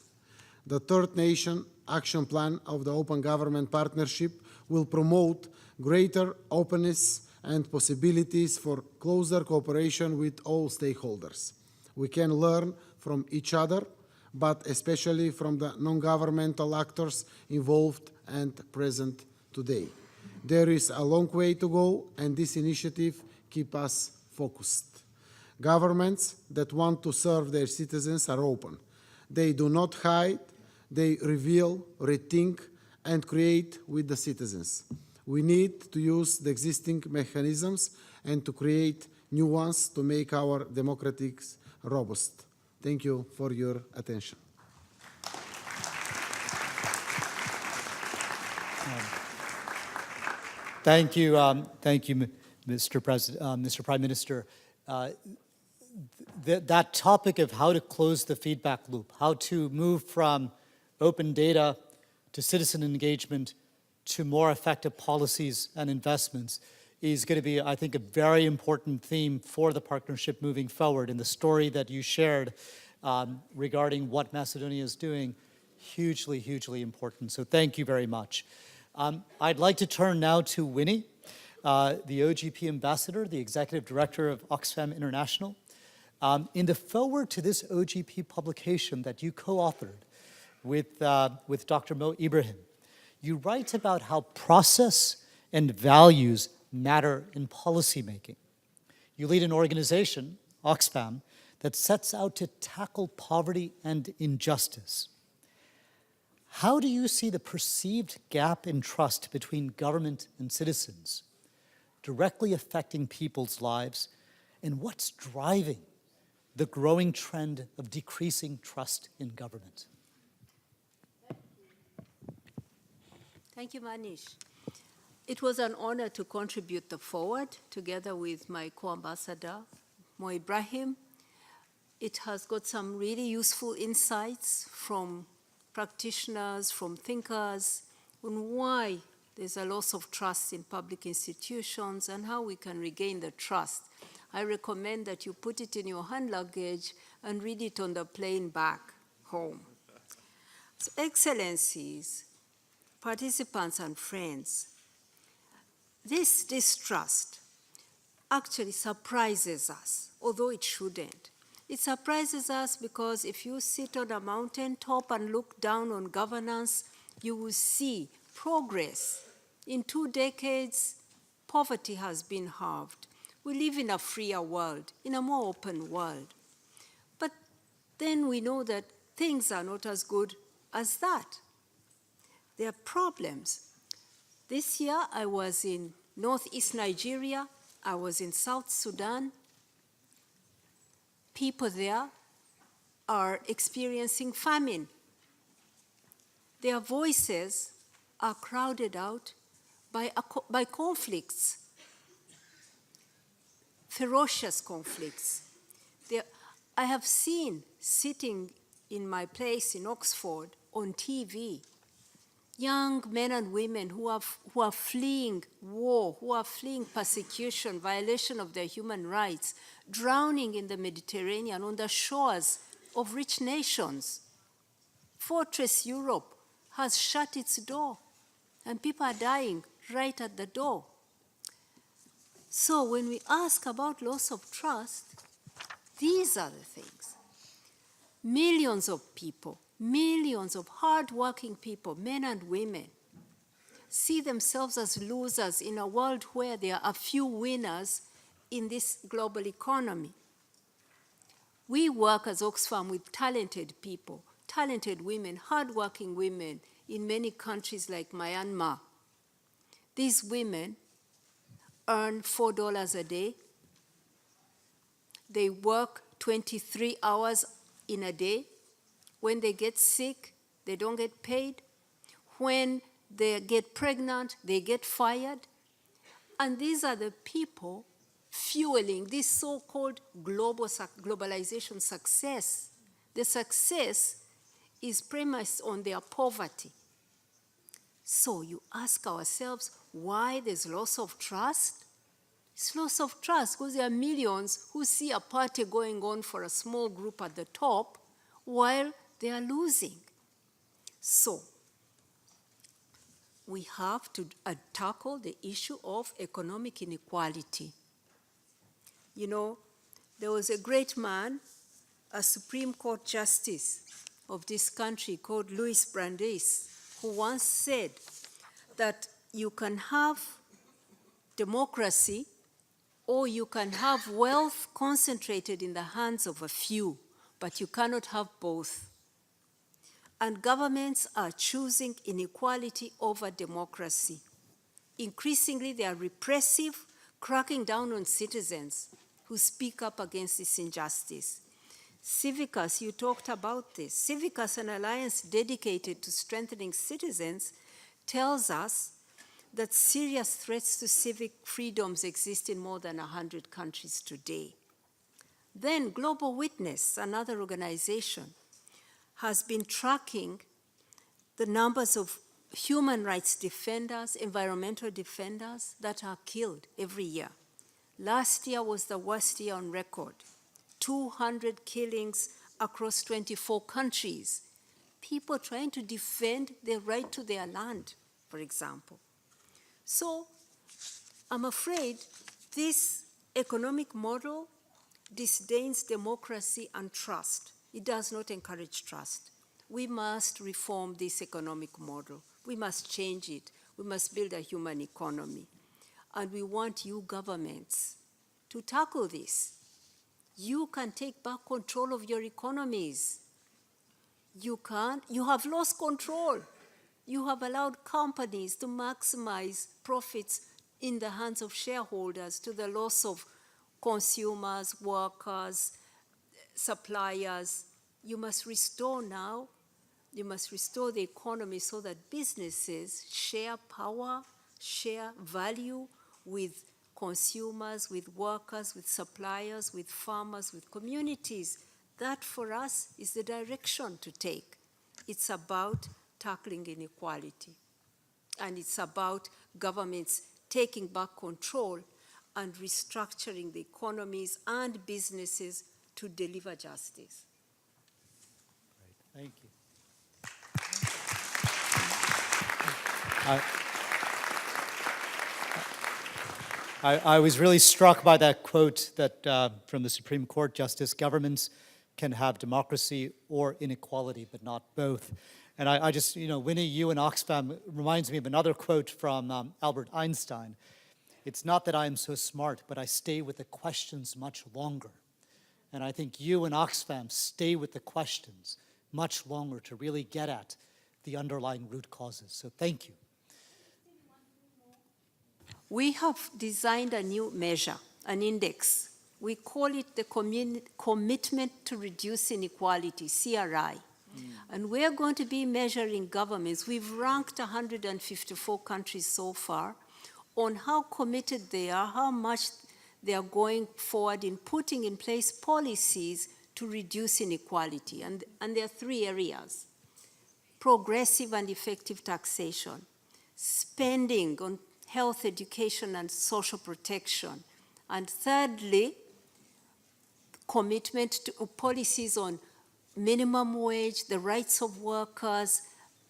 The Third Nation Action Plan of the Open Government Partnership will promote greater openness and possibilities for closer cooperation with all stakeholders. We can learn from each other, but especially from the non-governmental actors involved and present today. There is a long way to go, and this initiative keeps us focused. Governments that want to serve their citizens are open. They do not hide, they reveal, rethink, and create with the citizens. We need to use the existing mechanisms and to create new ones to make our democracies robust. Thank you for your attention. Thank you, Mr. Prime Minister. That topic of how to close the feedback loop, how to move from open data to citizen engagement to more effective policies and investments is going to be, I think, a very important theme for the partnership moving forward. And the story that you shared regarding what Macedonia is doing, hugely, hugely important. So thank you very much. I'd like to turn now to Winnie, the OGP ambassador, the executive director of Oxfam International. In the foreword to this OGP publication that you co-authored with Dr. Mo Ibrahim, you write about how process and values matter in policymaking. You lead an organization, Oxfam, that sets out to tackle poverty and injustice. How do you see the perceived gap in trust between government and citizens directly affecting people's lives, and what's driving the growing trend of decreasing trust in government? Thank you, Manish. It was an honor to contribute the forward together with my co-ambassador, Mo Ibrahim. It has got some really useful insights from practitioners, from thinkers, on why there's a loss of trust in public institutions and how we can regain the trust. I recommend that you put it in your hand luggage and read it on the plane back home. So, Excellencies, participants and friends, this distrust actually surprises us, although it shouldn't. It surprises us because if you sit on a mountaintop and look down on governance, you will see progress. In 2 decades, poverty has been halved. We live in a freer world, in a more open world. But then we know that things are not as good as that. There are problems. This year, I was in northeast Nigeria. I was in South Sudan. People there are experiencing famine. Their voices are crowded out by conflicts, ferocious conflicts. I have seen, sitting in my place in Oxford on TV, young men and women who are fleeing war, who are fleeing persecution, violation of their human rights, drowning in the Mediterranean on the shores of rich nations. Fortress Europe has shut its door, and people are dying right at the door. So when we ask about loss of trust, these are the things. Millions of people, millions of hardworking people, men and women, see themselves as losers in a world where there are a few winners in this global economy. We work as Oxfam with talented people, talented women, hardworking women in many countries like Myanmar. These women earn $4 a day. They work 23 hours in a day. When they get sick, they don't get paid. When they get pregnant, they get fired. And these are the people fueling this so-called globalization success. The success is premised on their poverty. So you ask ourselves why there's loss of trust? It's loss of trust because there are millions who see a party going on for a small group at the top while they are losing. So we have to tackle the issue of economic inequality. You know, there was a great man, a Supreme Court Justice of this country called Louis Brandeis, who once said that you can have democracy or you can have wealth concentrated in the hands of a few, but you cannot have both. And governments are choosing inequality over democracy. Increasingly, they are repressive, cracking down on citizens who speak up against this injustice. Civicus, you talked about this. Civicus, an alliance dedicated to strengthening citizens, tells us that serious threats to civic freedoms exist in more than 100 countries today. Then Global Witness, another organization, has been tracking the numbers of human rights defenders, environmental defenders that are killed every year. Last year was the worst year on record. 200 killings across 24 countries. People trying to defend their right to their land, for example. So I'm afraid this economic model disdains democracy and trust. It does not encourage trust. We must reform this economic model. We must change it. We must build a human economy. And we want you governments to tackle this. You can take back control of your economies. You have lost control. You have allowed companies to maximize profits in the hands of shareholders to the loss of consumers, workers, suppliers. You must restore now. You must restore the economy so that businesses share power, share value with consumers, with workers, with suppliers, with farmers, with communities. That for us is the direction to take. It's about tackling inequality. And it's about governments taking back control and restructuring the economies and businesses to deliver justice. Thank you. I was really struck by that quote that from the Supreme Court Justice, governments can have democracy or inequality, but not both. And I just, Winnie, you and Oxfam reminds me of another quote from Albert Einstein. It's not that I am so smart, but I stay with the questions much longer. And I think you and Oxfam stay with the questions much longer to really get at the underlying root causes. So thank you. We have designed a new measure, an index. We call it the Commitment to Reduce Inequality, CRI. And we're going to be measuring governments. We've ranked 154 countries so far on how committed they are, how much they are going forward in putting in place policies to reduce inequality. And there are three areas: progressive and effective taxation, spending on health, education, and social protection, and thirdly, commitment to policies on minimum wage, the rights of workers,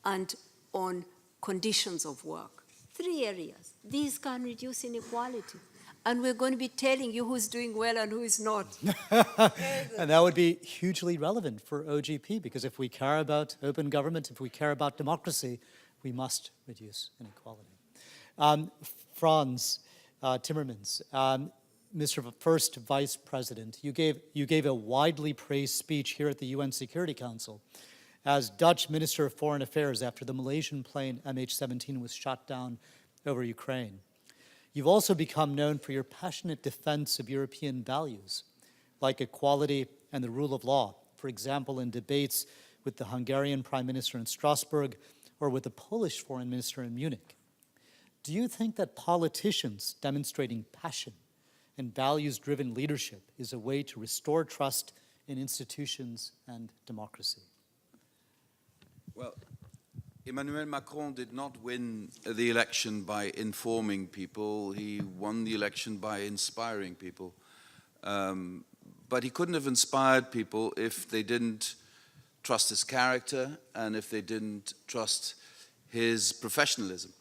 and on conditions of work. Three areas. These can reduce inequality. And we're going to be telling you who's doing well and who is not. And that would be hugely relevant for OGP, because if we care about open government, if we care about democracy, we must reduce inequality. Franz Timmermans, Mr. First Vice President, you gave a widely praised speech here at the UN Security Council as Dutch Minister of Foreign Affairs after the Malaysian plane MH17 was shot down over Ukraine. You've also become known for your passionate defense of European values, like equality and the rule of law, for example, in debates with the Hungarian Prime Minister in Strasbourg or with the Polish Foreign Minister in Munich. Do you think that politicians demonstrating passion and values-driven leadership is a way to restore trust in institutions and democracy? Well, Emmanuel Macron did not win the election by informing people. He won the election by inspiring people. But he couldn't have inspired people if they didn't trust his character and if they didn't trust his professionalism.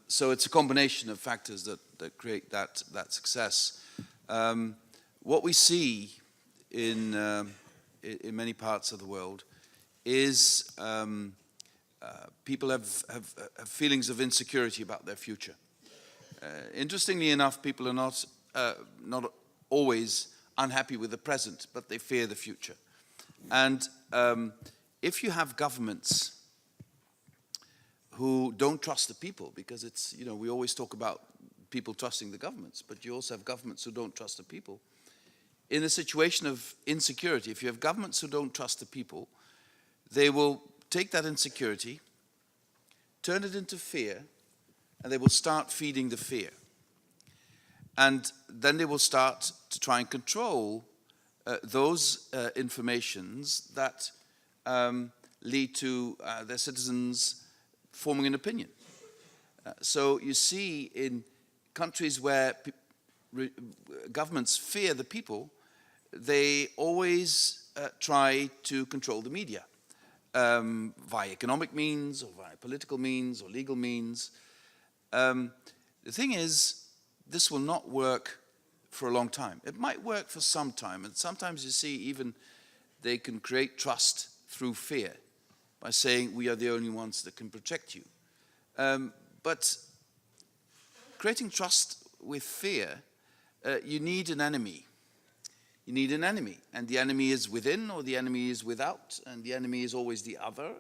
So it's a combination of factors that create that success. What we see in many parts of the world is people have feelings of insecurity about their future. Interestingly enough, people are not always unhappy with the present, but they fear the future. And if you have governments who don't trust the people, because it's, we always talk about people trusting the governments, but you also have governments who don't trust the people. In a situation of insecurity, if you have governments who don't trust the people, they will take that insecurity, turn it into fear, and they will start feeding the fear. And then they will start to try and control those informations that lead to their citizens forming an opinion. So you see in countries where governments fear the people, they always try to control the media via economic means or via political means or legal means. The thing is, this will not work for a long time. It might work for some time, and sometimes you see even they can create trust through fear by saying we are the only ones that can protect you. But creating trust with fear, you need an enemy. You need an enemy, and the enemy is within or the enemy is without, and the enemy is always the other,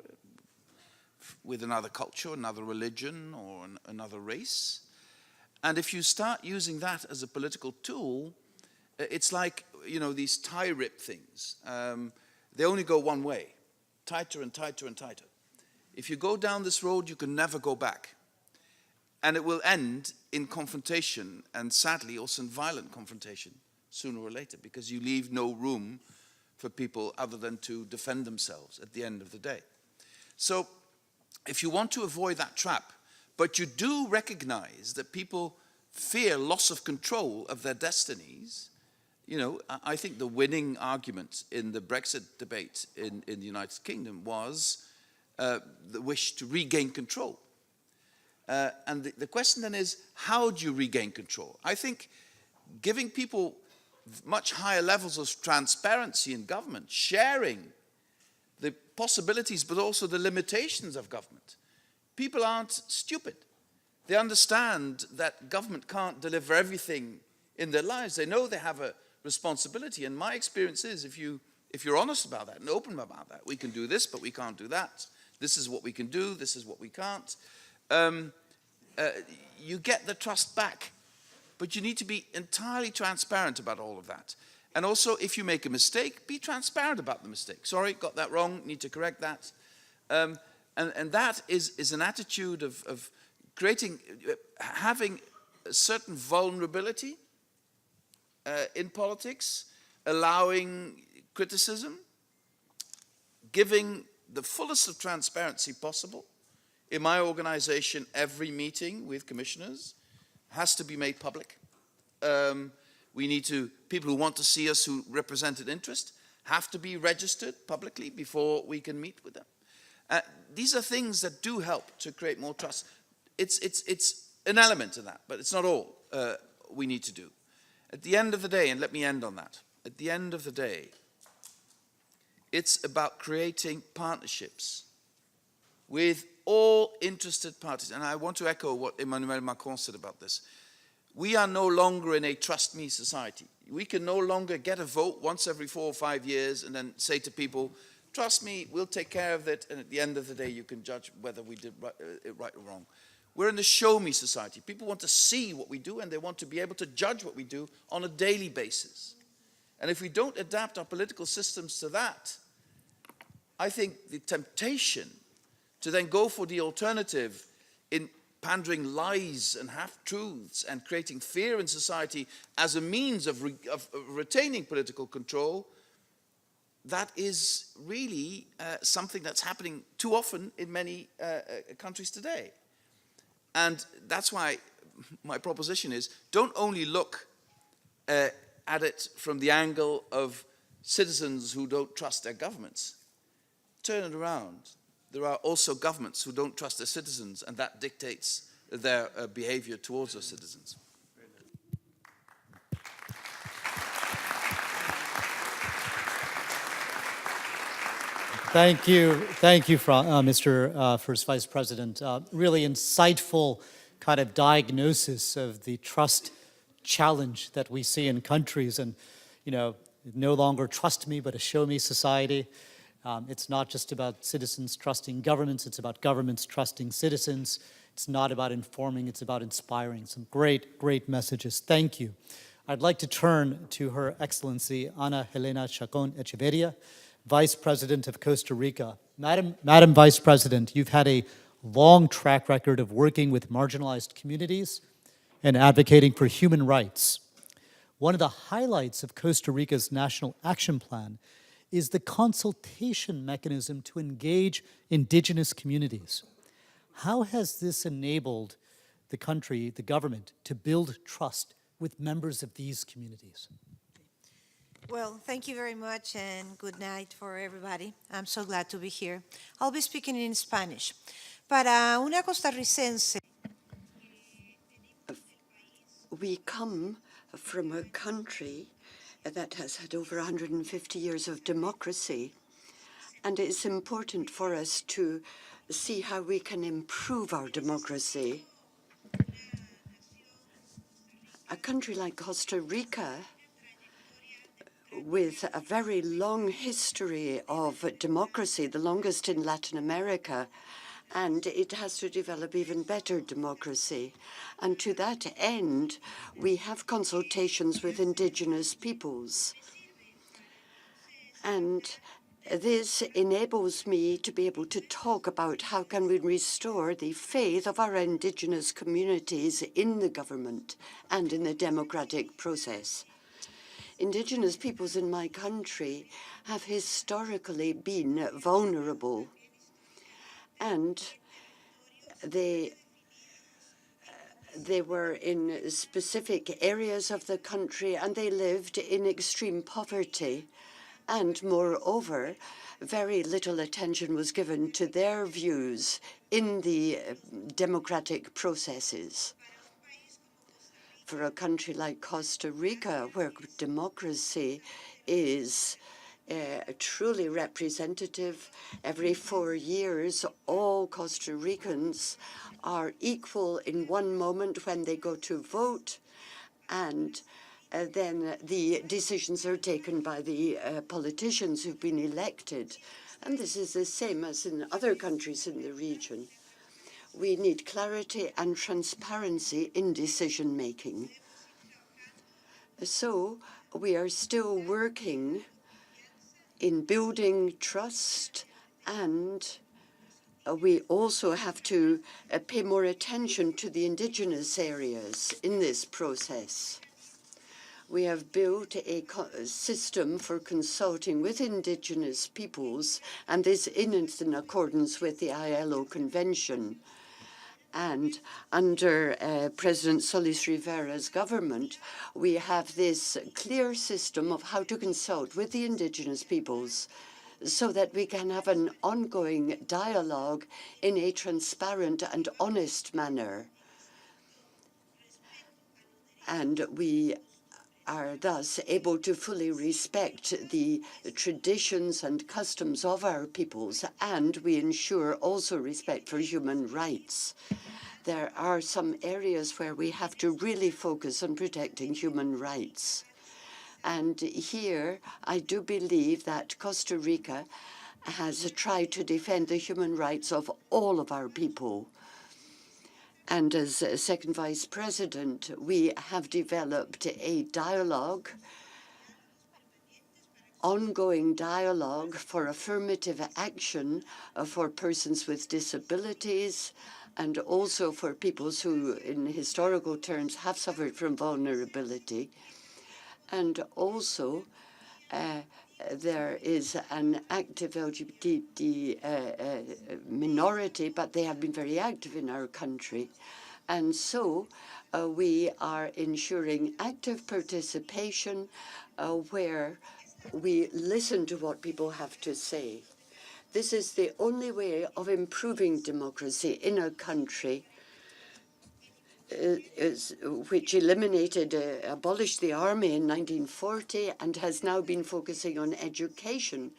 with another culture, another religion, or another race. And if you start using that as a political tool, it's like, these tie rip things. They only go one way, tighter and tighter and tighter. If you go down this road, you can never go back. And it will end in confrontation, and sadly also in violent confrontation, sooner or later, because you leave no room for people other than to defend themselves at the end of the day. So if you want to avoid that trap, but you do recognize that people fear loss of control of their destinies, you know, I think the winning argument in the Brexit debate in the United Kingdom was the wish to regain control. And the question then is, how do you regain control? I think giving people much higher levels of transparency in government, sharing the possibilities but also the limitations of government. People aren't stupid. They understand that government can't deliver everything in their lives. They know they have a responsibility, and my experience is if you're honest about that and open about that, we can do this but we can't do that. This is what we can do, this is what we can't. You get the trust back. But you need to be entirely transparent about all of that. And also, if you make a mistake, be transparent about the mistake. Sorry, got that wrong, need to correct that. And that is an attitude of creating, having a certain vulnerability in politics, allowing criticism, giving the fullest of transparency possible. In my organization, every meeting with commissioners has to be made public. We need to, people who want to see us who represent an interest have to be registered publicly before we can meet with them. These are things that do help to create more trust. It's an element of that, but it's not all we need to do. At the end of the day, and let me end on that, at the end of the day, it's about creating partnerships with all interested parties. And I want to echo what Emmanuel Macron said about this. We are no longer in a trust me society. We can no longer get a vote once every 4 or 5 years and then say to people, trust me, we'll take care of it, and at the end of the day you can judge whether we did right or wrong. We're in the show me society. People want to see what we do and they want to be able to judge what we do on a daily basis. And if we don't adapt our political systems to that, I think the temptation to then go for the alternative in pandering lies and half-truths and creating fear in society as a means of retaining political control, that is really something that's happening too often in many countries today. And that's why my proposition is, don't only look at it from the angle of citizens who don't trust their governments. Turn it around. There are also governments who don't trust their citizens, and that dictates their behavior towards those citizens. Thank you, Mr. First Vice President. Really insightful kind of diagnosis of the trust challenge that we see in countries, and no longer trust me, but a show me society. It's not just about citizens trusting governments, it's about governments trusting citizens. It's not about informing, it's about inspiring. Some great, great messages. Thank you. I'd like to turn to Her Excellency Ana Helena Chacon Echeverria, Vice President of Costa Rica. Madam Vice President, you've had a long track record of working with marginalized communities and advocating for human rights. One of the highlights of Costa Rica's National Action Plan is the consultation mechanism to engage indigenous communities. How has this enabled the country, the government, to build trust with members of these communities? Well, thank you very much and good night for everybody. I'm so glad to be here. I'll be speaking in Spanish. Para una costarricense, we come from a country that has had over 150 years of democracy, and it's important for us to see how we can improve our democracy. A country like Costa Rica, with a very long history of democracy, the longest in Latin America, and it has to develop even better democracy. And to that end, we have consultations with indigenous peoples. And this enables me to be able to talk about how can we restore the faith of our indigenous communities in the government and in the democratic process. Indigenous peoples in my country have historically been vulnerable, and they were in specific areas of the country, and they lived in extreme poverty. And moreover, very little attention was given to their views in the democratic processes. For a country like Costa Rica, where democracy is truly representative, every 4 years, all Costa Ricans are equal in one moment when they go to vote, and then the decisions are taken by the politicians who've been elected. And this is the same as in other countries in the region. We need clarity and transparency in decision-making. So we are still working in building trust, and we also have to pay more attention to the indigenous areas in this process. We have built a system for consulting with indigenous peoples, and this is in accordance with the ILO Convention. And under President Solis Rivera's government, we have this clear system of how to consult with the indigenous peoples so that we can have an ongoing dialogue in a transparent and honest manner. And we are thus able to fully respect the traditions and customs of our peoples, and we ensure also respect for human rights. There are some areas where we have to really focus on protecting human rights. And here, I do believe that Costa Rica has tried to defend the human rights of all of our people. And as Second Vice President, we have developed a dialogue, ongoing dialogue for affirmative action for persons with disabilities, and also for peoples who, in historical terms, have suffered from vulnerability. And also, there is an active LGBT minority, but they have been very active in our country. And so we are ensuring active participation where we listen to what people have to say. This is the only way of improving democracy in a country which abolished the army in 1940 and has now been focusing on education.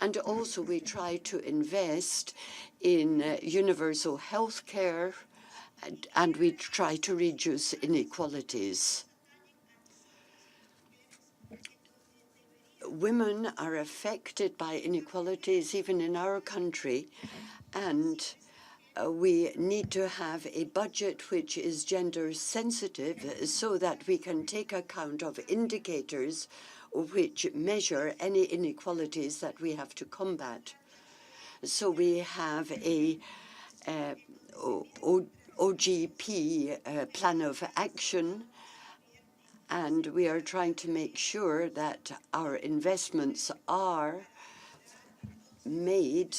And also we try to invest in universal health care, and we try to reduce inequalities. Women are affected by inequalities even in our country, and we need to have a budget which is gender sensitive so that we can take account of indicators which measure any inequalities that we have to combat. So we have a OGP plan of action, and we are trying to make sure that our investments are made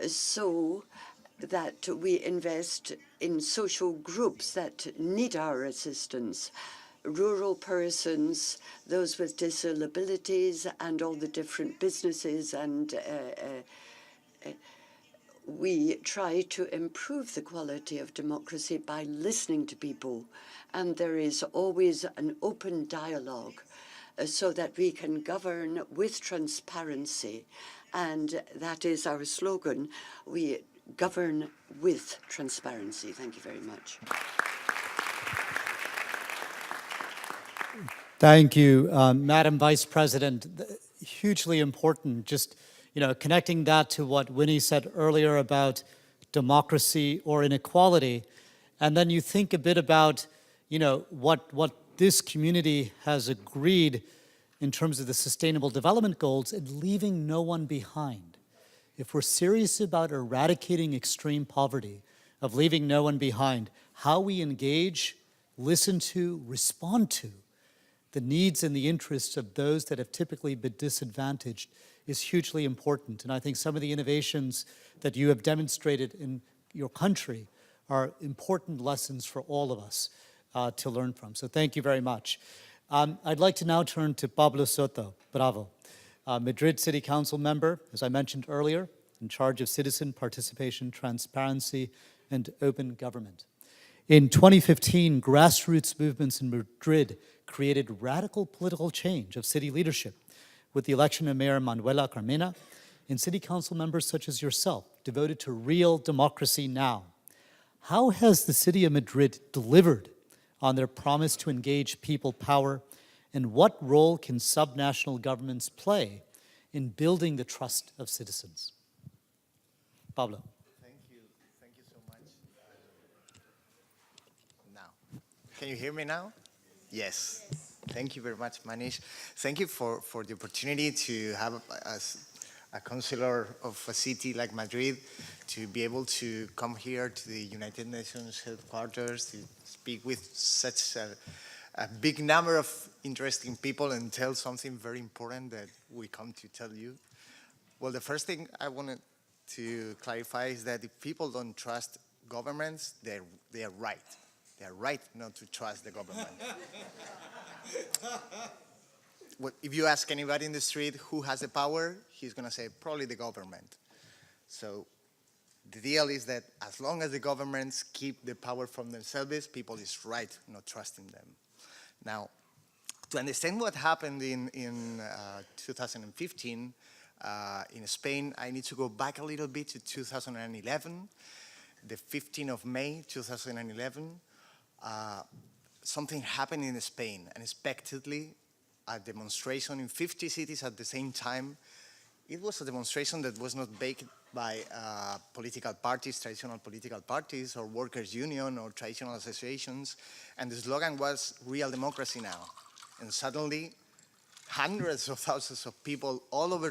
so that we invest in social groups that need our assistance, rural persons, those with disabilities, and all the different businesses. And we try to improve the quality of democracy by listening to people. And there is always an open dialogue so that we can govern with transparency. And that is our slogan. We govern with transparency. Thank you very much. Thank you, Madam Vice President. Hugely important, just connecting that to what Winnie said earlier about democracy or inequality. And then you think a bit about, what this community has agreed in terms of the Sustainable Development Goals and leaving no one behind. If we're serious about eradicating extreme poverty, of leaving no one behind, how we engage, listen to, respond to the needs and the interests of those that have typically been disadvantaged is hugely important. And I think some of the innovations that you have demonstrated in your country are important lessons for all of us to learn from. So thank you very much. I'd like to now turn to Pablo Soto. Bravo. Madrid City Council member, as I mentioned earlier, in charge of citizen participation, transparency, and open government. In 2015, grassroots movements in Madrid created radical political change of city leadership with the election of Mayor Manuela Carmena and city council members such as yourself devoted to real democracy now. How has the city of Madrid delivered on their promise to engage people power, and what role can subnational governments play in building the trust of citizens? Pablo. Thank you so much. Now, can you hear me now? Yes. Thank you very much, Manish. Thank you for the opportunity to have a councillor of a city like Madrid to be able to come here to the United Nations headquarters to speak with such a big number of interesting people and tell something very important that we come to tell you. Well, the first thing I wanted to clarify is that if people don't trust governments, they are right. They are right not to trust the government. If you ask anybody in the street who has the power, he's going to say probably the government. So the deal is that as long as the governments keep the power from themselves, people is right not trusting them. Now, to understand what happened in 2015 in Spain, I need to go back a little bit to 2011, the 15th of May 2011. Something happened in Spain, unexpectedly, a demonstration in 50 cities at the same time. It was a demonstration that was not baked by political parties, traditional political parties, or workers' union, or traditional associations, and the slogan was "Real Democracy Now." And suddenly, hundreds of thousands of people all over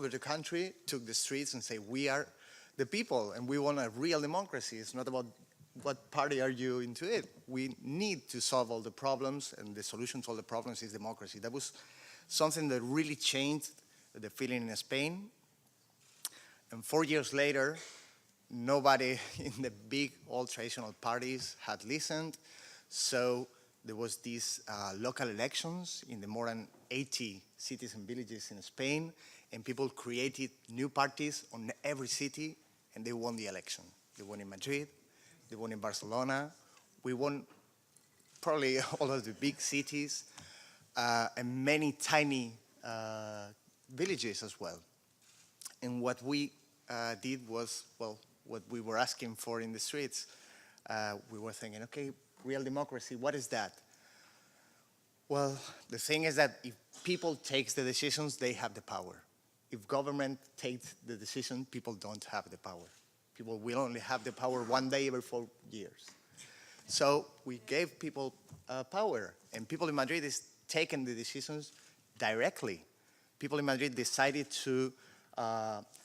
the country took the streets and say, "We are the people, and we want a real democracy. It's not about what party are you into it. We need to solve all the problems, and the solution to all the problems is democracy." That was something that really changed the feeling in Spain. And 4 years later, nobody in the big old traditional parties had listened. So there was these local elections in the more than 80 cities and villages in Spain, and people created new parties on every city, and they won the election. They won in Madrid, they won in Barcelona, we won probably all of the big cities, and many tiny villages as well. And what we did was, well, what we were asking for in the streets. We were thinking, okay, real democracy, what is that? Well, the thing is that if people take the decisions, they have the power. If government takes the decision, people don't have the power. People will only have the power one day every 4 years. So we gave people power, and people in Madrid is taking the decisions directly. People in Madrid decided to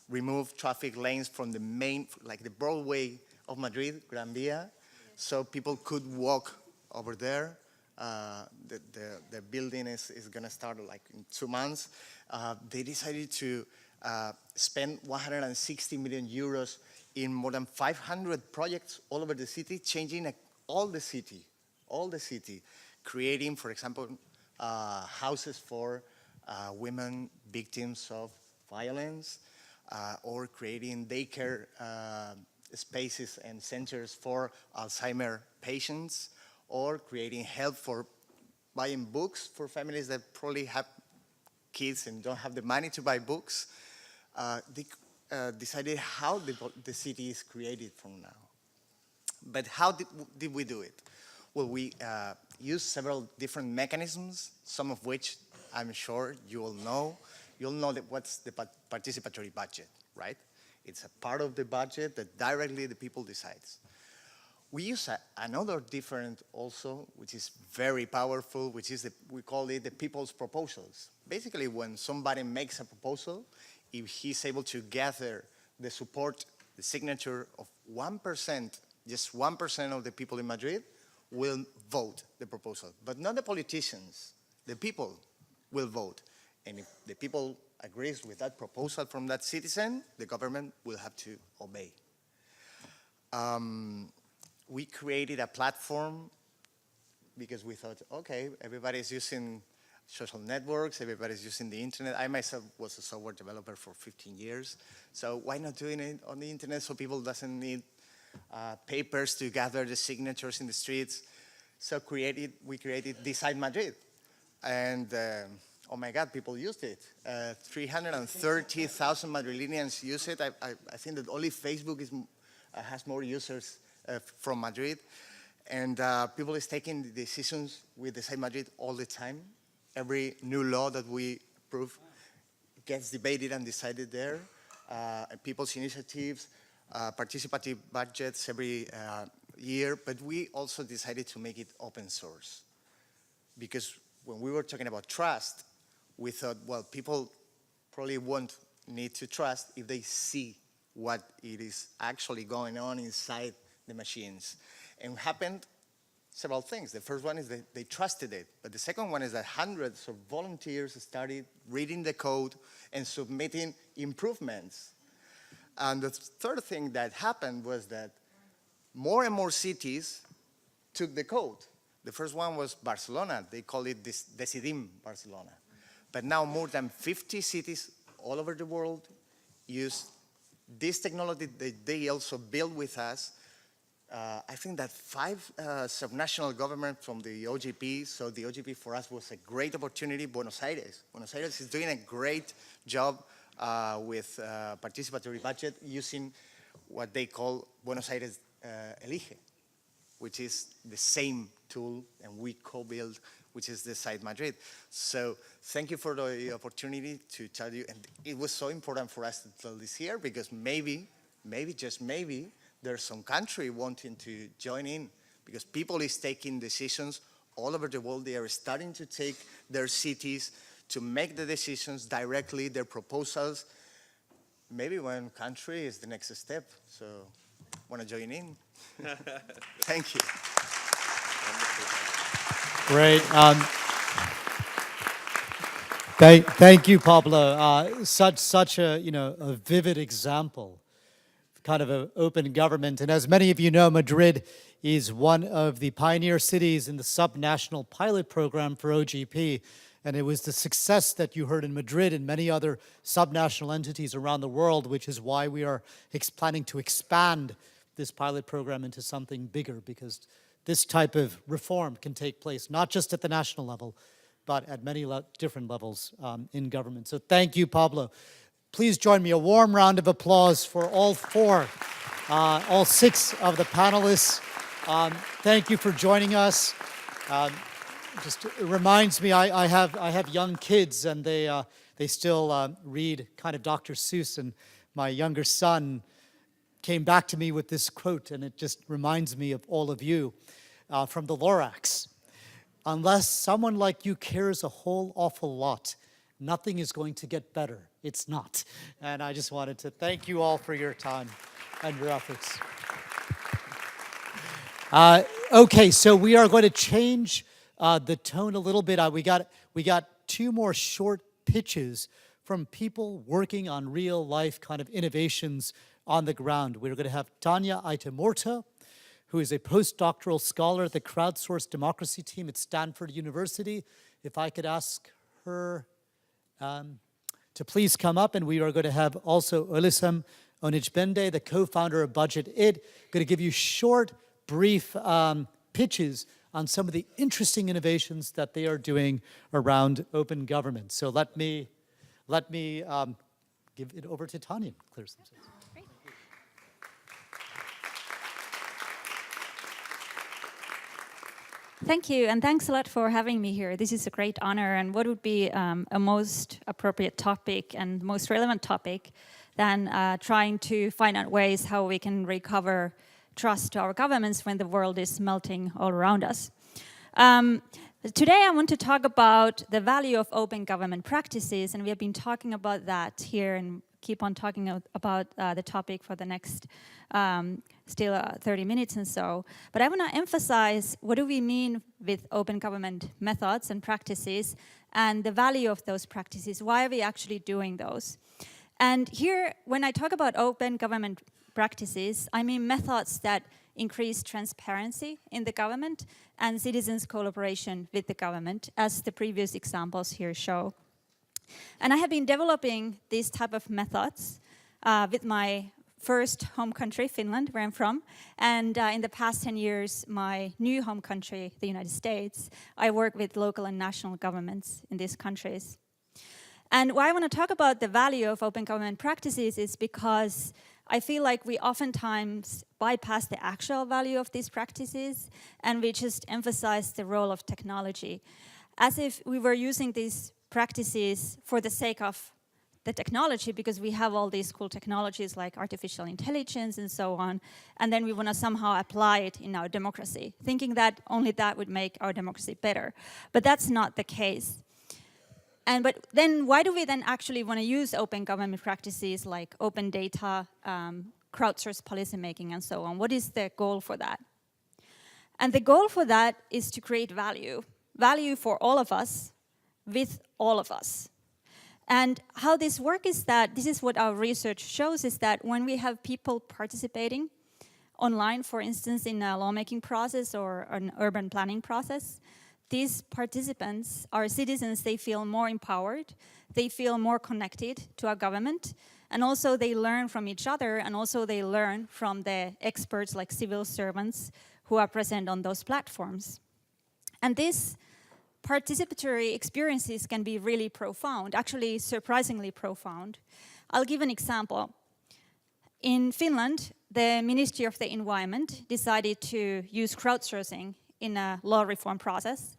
remove traffic lanes from the main, like the Broadway of Madrid, Gran Via, so people could walk over there. The building is going to start like in 2 months. They decided to spend 160 million euros in more than 500 projects all over the city, changing all the city, creating, for example, houses for women victims of violence, or creating daycare spaces and centers for Alzheimer patients, or creating help for buying books for families that probably have kids and don't have the money to buy books. They decided how the city is created from now. But how did we do it? Well, we used several different mechanisms, some of which I'm sure you all know. You'll know that what's the participatory budget, right? It's a part of the budget that directly the people decides. We use another different also, which is very powerful, which is, we call it the people's proposals. Basically, when somebody makes a proposal, if he's able to gather the support, the signature of 1%, just 1% of the people in Madrid will vote the proposal. But not the politicians, the people will vote. And if the people agrees with that proposal from that citizen, the government will have to obey. We created a platform because we thought, okay, everybody's using social networks, everybody's using the internet. I myself was a software developer for 15 years, so why not doing it on the internet so people doesn't need papers to gather the signatures in the streets? So we created Decide Madrid, and oh my God, people used it. 330,000 Madrilenians use it. I think that only Facebook has more users from Madrid. And people is taking the decisions with Decide Madrid all the time. Every new law that we approve gets debated and decided there. People's initiatives, participative budgets every year, but we also decided to make it open source. Because when we were talking about trust, we thought, well, people probably won't need to trust if they see what it is actually going on inside the machines. And happened several things. The first one is that they trusted it, but the second one is that hundreds of volunteers started reading the code and submitting improvements. And the third thing that happened was that more and more cities took the code. The first one was Barcelona. They call it Decidim Barcelona. But now more than 50 cities all over the world use this technology that they also build with us. I think that 5 subnational governments from the OGP, so the OGP for us was a great opportunity. Buenos Aires is doing a great job with participatory budget using what they call Buenos Aires Elige, which is the same tool, and we co-build, which is Decide Madrid. So thank you for the opportunity to tell you, and it was so important for us to tell this here because maybe, just maybe, there's some country wanting to join in because people is taking decisions all over the world. They are starting to take their cities to make the decisions directly, their proposals. Maybe one country is the next step. So, want to join in? Thank you. Great. Thank you, Pablo. Such a a vivid example, kind of an open government. And as many of you know, Madrid is one of the pioneer cities in the subnational pilot program for OGP. And it was the success that you heard in Madrid and many other subnational entities around the world, which is why we are planning to expand this pilot program into something bigger, because this type of reform can take place not just at the national level, but at many different levels in government. So thank you, Pablo. Please join me, a warm round of applause for all 6 of the panelists. Thank you for joining us. Just it reminds me, I have young kids, and they still read kind of Dr. Seuss, and my younger son came back to me with this quote, and it just reminds me of all of you from the Lorax. Unless someone like you cares a whole awful lot, nothing is going to get better. It's not. And I just wanted to thank you all for your time and your efforts. Okay, so we are going to change the tone a little bit. We got 2 more short pitches from people working on real life kind of innovations on the ground. We're going to have Tanya Aitamorta, who is a postdoctoral scholar at the Crowdsourced Democracy team at Stanford University. If I could ask her to please come up, and we are going to have also Olisem Onijbende, the co-founder of Budget It, going to give you short, brief pitches on some of the interesting innovations that they are doing around open government. So let me give it over to Tanya. Clear some sense. Thank you, and thanks a lot for having me here. This is a great honor, and what would be a most appropriate topic and most relevant topic than trying to find out ways how we can recover trust to our governments when the world is melting all around us. Today I want to talk about the value of open government practices, and we have been talking about that here and keep on talking about the topic for the next still 30 minutes and so. But I want to emphasize, what do we mean with open government methods and practices, and the value of those practices. Why are we actually doing those? And here, when I talk about open government practices, I mean methods that increase transparency in the government and citizens' collaboration with the government, as the previous examples here show. And I have been developing these type of methods with my first home country, Finland, where I'm from, and in the past 10 years, my new home country, the United States, I work with local and national governments in these countries. And why I want to talk about the value of open government practices is because I feel like we oftentimes bypass the actual value of these practices and we just emphasize the role of technology, as if we were using these practices for the sake of the technology, because we have all these cool technologies like artificial intelligence and so on, and then we want to somehow apply it in our democracy, thinking that only that would make our democracy better. But that's not the case. But then why do we then actually want to use open government practices like open data, crowdsourced policymaking, and so on? What is the goal for that? And the goal for that is to create value for all of us, with all of us. And how this works is that, this is what our research shows, is that when we have people participating online, for instance, in a lawmaking process or an urban planning process, these participants, our citizens, they feel more empowered, they feel more connected to our government, and also they learn from each other, and also they learn from the experts like civil servants who are present on those platforms. And these participatory experiences can be really profound, actually surprisingly profound. I'll give an example. In Finland, the Ministry of the Environment decided to use crowdsourcing in a law reform process.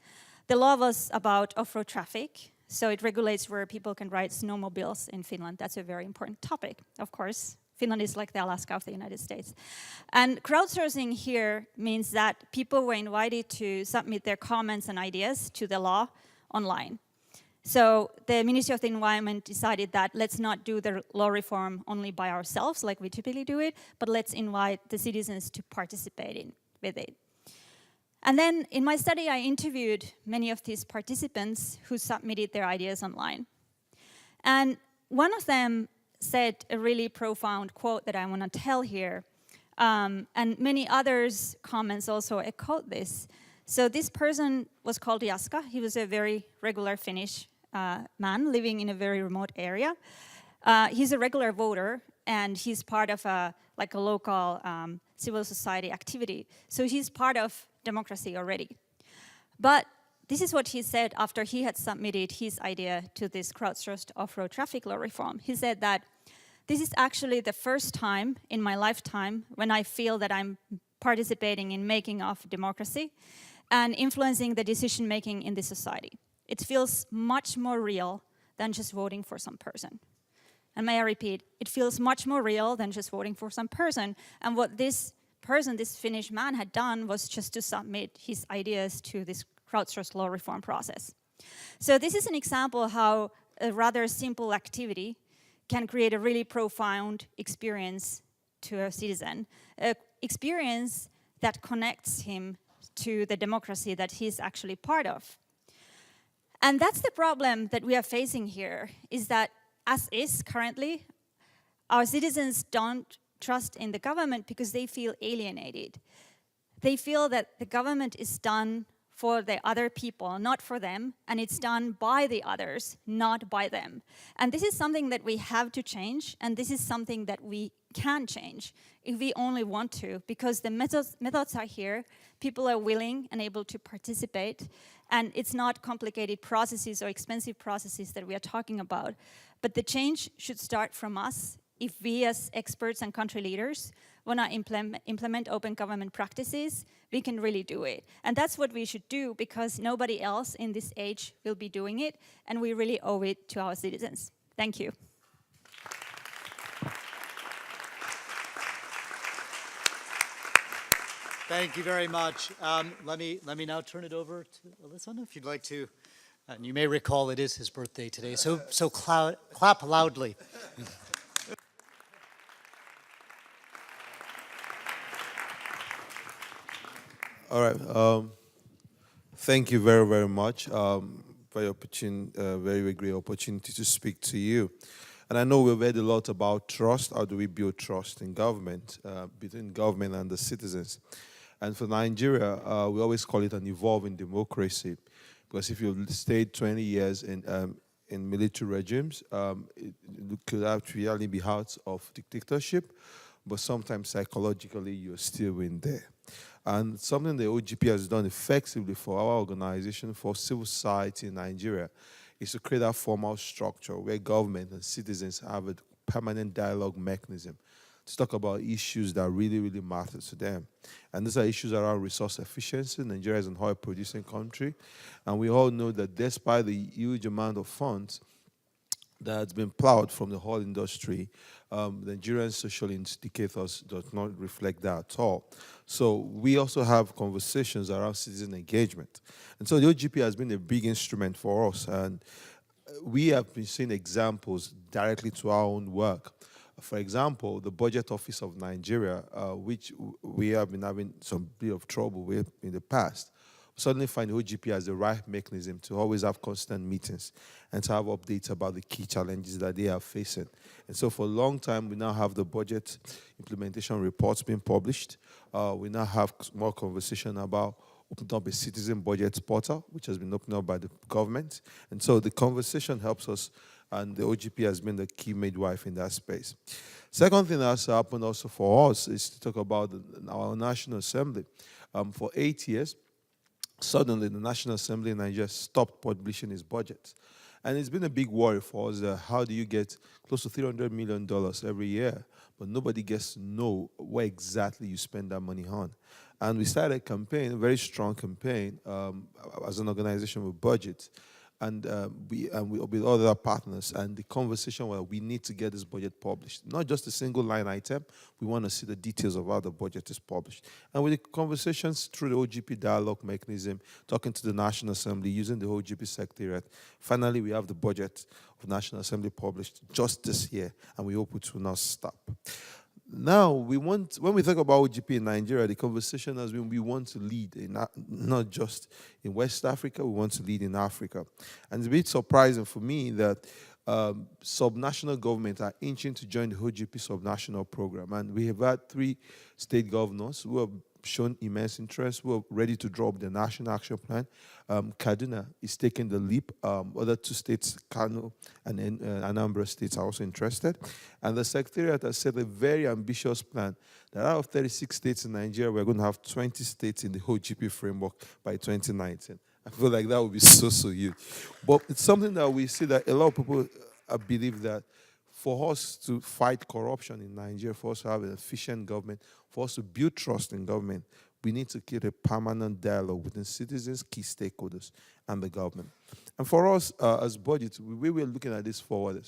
The law was about off-road traffic, so it regulates where people can ride snowmobiles in Finland. That's a very important topic, of course. Finland is like the Alaska of the United States. And crowdsourcing here means that people were invited to submit their comments and ideas to the law online. So the Ministry of the Environment decided that let's not do the law reform only by ourselves like we typically do it, but let's invite the citizens to participate with it. And then in my study, I interviewed many of these participants who submitted their ideas online. And one of them said a really profound quote that I want to tell here. And many others' comments also echoed this. So this person was called Jaska. He was a very regular Finnish man living in a very remote area. He's a regular voter, and he's part of a local civil society activity. So he's part of democracy already. But this is what he said after he had submitted his idea to this crowdsourced off-road traffic law reform. He said that this is actually the first time in my lifetime when I feel that I'm participating in making of democracy and influencing the decision-making in the society. It feels much more real than just voting for some person. And may I repeat, it feels much more real than just voting for some person. And what this person, this Finnish man, had done was just to submit his ideas to this crowdsourced law reform process. So this is an example how a rather simple activity can create a really profound experience to a citizen, an experience that connects him to the democracy that he's actually part of. And that's the problem that we are facing here, is that as is currently, our citizens don't trust in the government because they feel alienated. They feel that the government is done for the other people, not for them, and it's done by the others, not by them. And this is something that we have to change, and this is something that we can change if we only want to, because the methods are here, people are willing and able to participate, and it's not complicated processes or expensive processes that we are talking about. But the change should start from us. If we as experts and country leaders want to implement open government practices, we can really do it. And that's what we should do, because nobody else in this age will be doing it, and we really owe it to our citizens. Thank you. Thank you very much. Let me now turn it over to Alyssa, if you'd like to. And you may recall it is his birthday today, so clap loudly. All right. Thank you very, very much. very great opportunity to speak to you. And I know we've heard a lot about trust. How do we build trust in government, between government and the citizens? And for Nigeria, we always call it an evolving democracy, because if you stayed 20 years in military regimes, it could actually be out of dictatorship, but sometimes psychologically you're still in there. And something the OGP has done effectively for our organization, for civil society in Nigeria, is to create a formal structure where government and citizens have a permanent dialogue mechanism to talk about issues that really, really matter to them. And these are issues around resource efficiency. Nigeria is an oil-producing country, and we all know that despite the huge amount of funds that's been plowed from the oil industry, the Nigerian social indicators does not reflect that at all. So we also have conversations around citizen engagement. And so the OGP has been a big instrument for us, and we have been seeing examples directly to our own work. For example, the Budget Office of Nigeria, which we have been having some bit of trouble with in the past, suddenly find OGP as the right mechanism to always have constant meetings and to have updates about the key challenges that they are facing. And so for a long time, we now have the budget implementation reports being published. We now have more conversation about opening up a citizen budget portal, which has been opened up by the government. And so the conversation helps us, and the OGP has been the key midwife in that space. Second thing that has happened also for us is to talk about our National Assembly. For 8 years, suddenly the National Assembly in Nigeria stopped publishing its budget. And it's been a big worry for us. How do you get close to $300 million every year, but nobody gets to know where exactly you spend that money on? And we started a campaign, a very strong campaign, as an organization with budget, and we with other partners. And the conversation was, we need to get this budget published. Not just a single line item. We want to see the details of how the budget is published. And with the conversations through the OGP dialogue mechanism, talking to the National Assembly, using the OGP Secretariat, finally we have the budget of the National Assembly published just this year, and we hope it will not stop. Now, when we talk about OGP in Nigeria, the conversation has been we want to lead, not just in West Africa, we want to lead in Africa. And it's a bit surprising for me that subnational governments are inching to join the OGP subnational program. And we have had 3 state governors who have shown immense interest, who are ready to draw up the National Action Plan. Kaduna is taking the leap. Other 2 states, Kano and Anambra states, are also interested. And the Secretariat has set a very ambitious plan that out of 36 states in Nigeria, we're going to have 20 states in the OGP framework by 2019. I feel like that would be so huge. But it's something that we see that a lot of people believe that for us to fight corruption in Nigeria, for us to have an efficient government, for us to build trust in government, we need to create a permanent dialogue between citizens, key stakeholders, and the government. And for us, as budget, we were looking at this forward.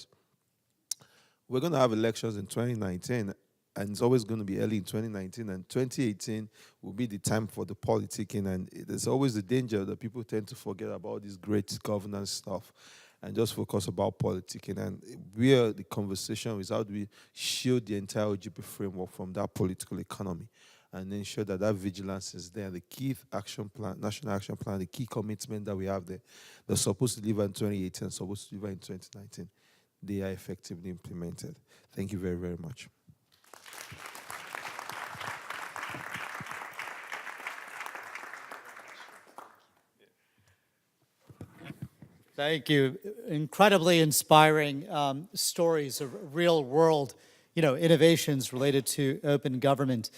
We're going to have elections in 2019, and it's always going to be early in 2019, and 2018 will be the time for the politicking, and there's always the danger that people tend to forget about this great governance stuff and just focus about politicking. And the conversation is how do we shield the entire OGP framework from that political economy and ensure that that vigilance is there. The key action plan, national action plan, the key commitment that we have there, they're supposed to deliver in 2018, supposed to deliver in 2019. They are effectively implemented. Thank you very, very much. Thank you. Incredibly inspiring stories of real-world, innovations related to open government.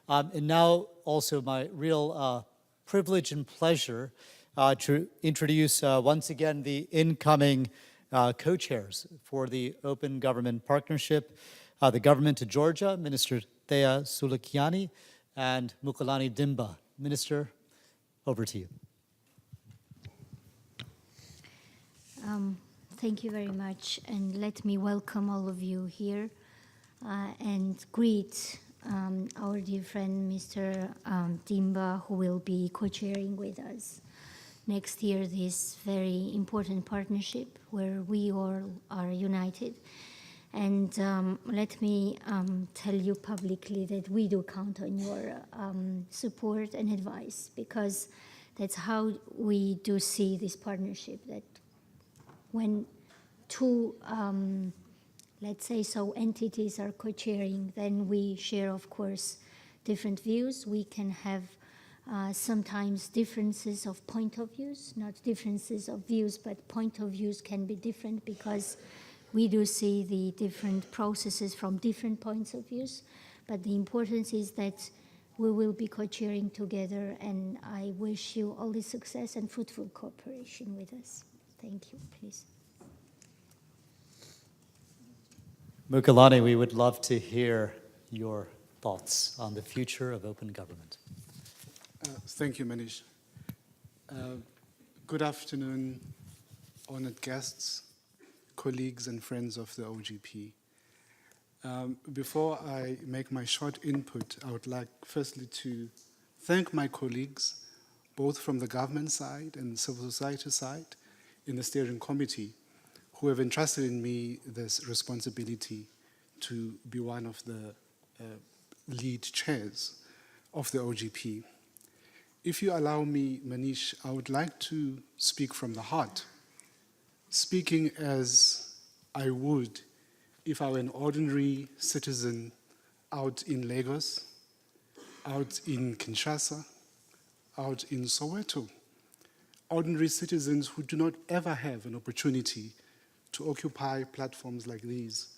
And now also my real privilege and pleasure to introduce once again the incoming co-chairs for the Open Government Partnership, the government of Georgia, Minister Thea Sulukiani and Mukulani Dimba. Minister, over to you. Thank you very much, and let me welcome all of you here and greet our dear friend Mr. Dimba, who will be co-chairing with us next year this very important partnership where we all are united. And let me tell you publicly that we do count on your support and advice, because That's how we do see this partnership, that when two, let's say so, entities are co-chairing, then we share, of course, different views. We can have sometimes differences of point of views, not differences of views, but point of views can be different because we do see the different processes from different points of views. But the importance is that we will be co-chairing together, and I wish you all the success and fruitful cooperation with us. Thank you, please. Mukalani, we would love to hear your thoughts on the future of open government. Thank you, Manish. Good afternoon, honored guests, colleagues and friends of the OGP. Before I make my short input, I would like firstly to thank my colleagues, both from the government side and the civil society side in the steering committee, who have entrusted in me this responsibility to be one of the lead chairs of the OGP. If you allow me, Manish, I would like to speak from the heart, speaking as I would if I were an ordinary citizen out in Lagos, out in Kinshasa, out in Soweto, ordinary citizens who do not ever have an opportunity to occupy platforms like these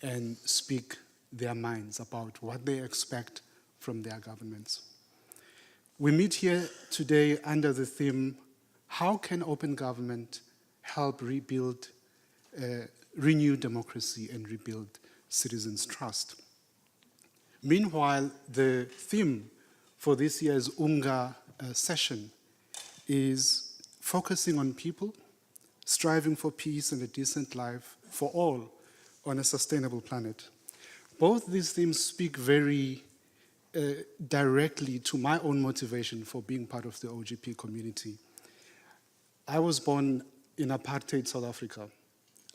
and speak their minds about what they expect from their governments. We meet here today under the theme, how can open government help rebuild renew democracy and rebuild citizens' trust? Meanwhile, the theme for this year's UNGA session is focusing on people, striving for peace and a decent life for all on a sustainable planet. Both these themes speak very directly to my own motivation for being part of the OGP community. I was born in apartheid South Africa.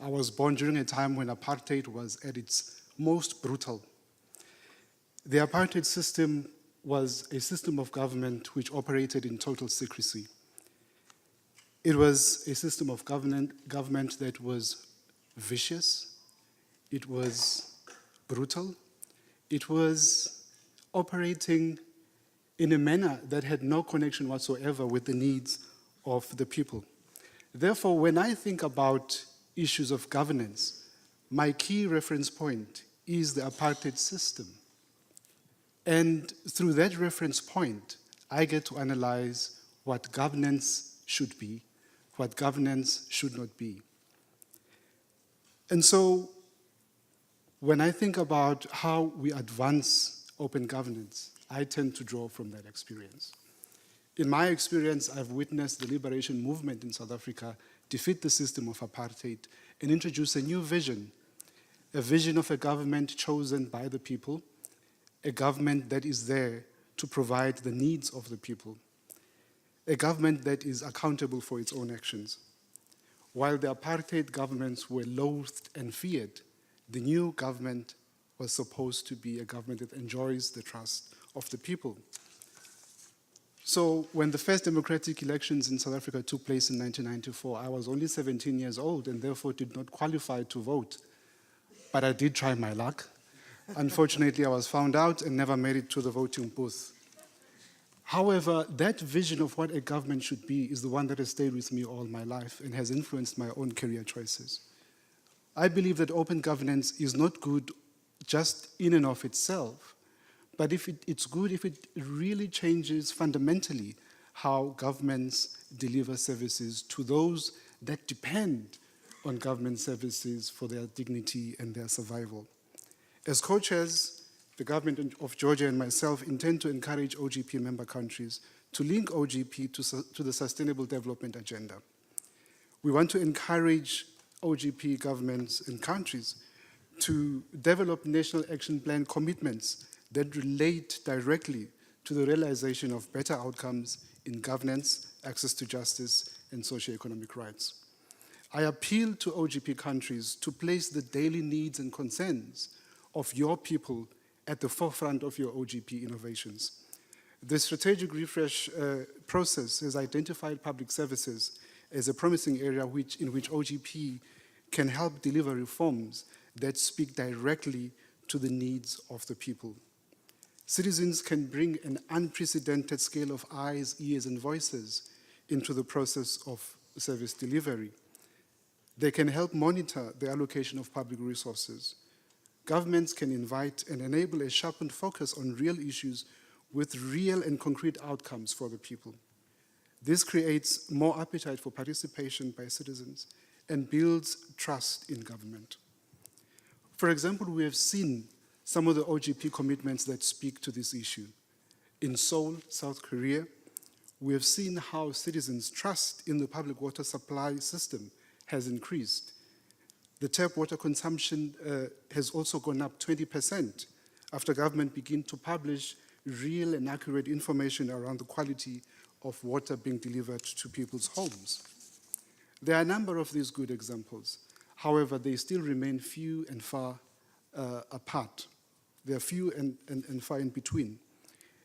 I was born during a time when apartheid was at its most brutal. The apartheid system was a system of government which operated in total secrecy. It was a system of government that was vicious, it was brutal, it was operating in a manner that had no connection whatsoever with the needs of the people. Therefore, when I think about issues of governance, my key reference point is the apartheid system. And through that reference point, I get to analyze what governance should be, what governance should not be. And so, when I think about how we advance open governance, I tend to draw from that experience. In my experience, I've witnessed the liberation movement in South Africa defeat the system of apartheid and introduce a new vision, a vision of a government chosen by the people, a government that is there to provide the needs of the people, a government that is accountable for its own actions. While the apartheid governments were loathed and feared, the new government was supposed to be a government that enjoys the trust of the people. So when the first democratic elections in South Africa took place in 1994, I was only 17 years old and therefore did not qualify to vote. But I did try my luck. Unfortunately, I was found out and never made it to the voting booth. However, that vision of what a government should be is the one that has stayed with me all my life and has influenced my own career choices. I believe that open governance is not good just in and of itself, but it's good if it really changes fundamentally how governments deliver services to those that depend on government services for their dignity and their survival. As co-chairs, the government of Georgia and myself intend to encourage OGP member countries to link OGP to the Sustainable Development Agenda. We want to encourage OGP governments and countries to develop national action plan commitments that relate directly to the realization of better outcomes in governance, access to justice, and socioeconomic rights. I appeal to OGP countries to place the daily needs and concerns of your people at the forefront of your OGP innovations. The strategic refresh process has identified public services as a promising area in which OGP can help deliver reforms that speak directly to the needs of the people. Citizens can bring an unprecedented scale of eyes, ears, and voices into the process of service delivery. They can help monitor the allocation of public resources. Governments can invite and enable a sharpened focus on real issues with real and concrete outcomes for the people. This creates more appetite for participation by citizens and builds trust in government. For example, we have seen some of the OGP commitments that speak to this issue. In Seoul, South Korea, we have seen how citizens' trust in the public water supply system has increased. The tap water consumption has also gone up 20% after government began to publish real and accurate information around the quality of water being delivered to people's homes. There are a number of these good examples. However, they still remain few and far apart. They are few and far in between.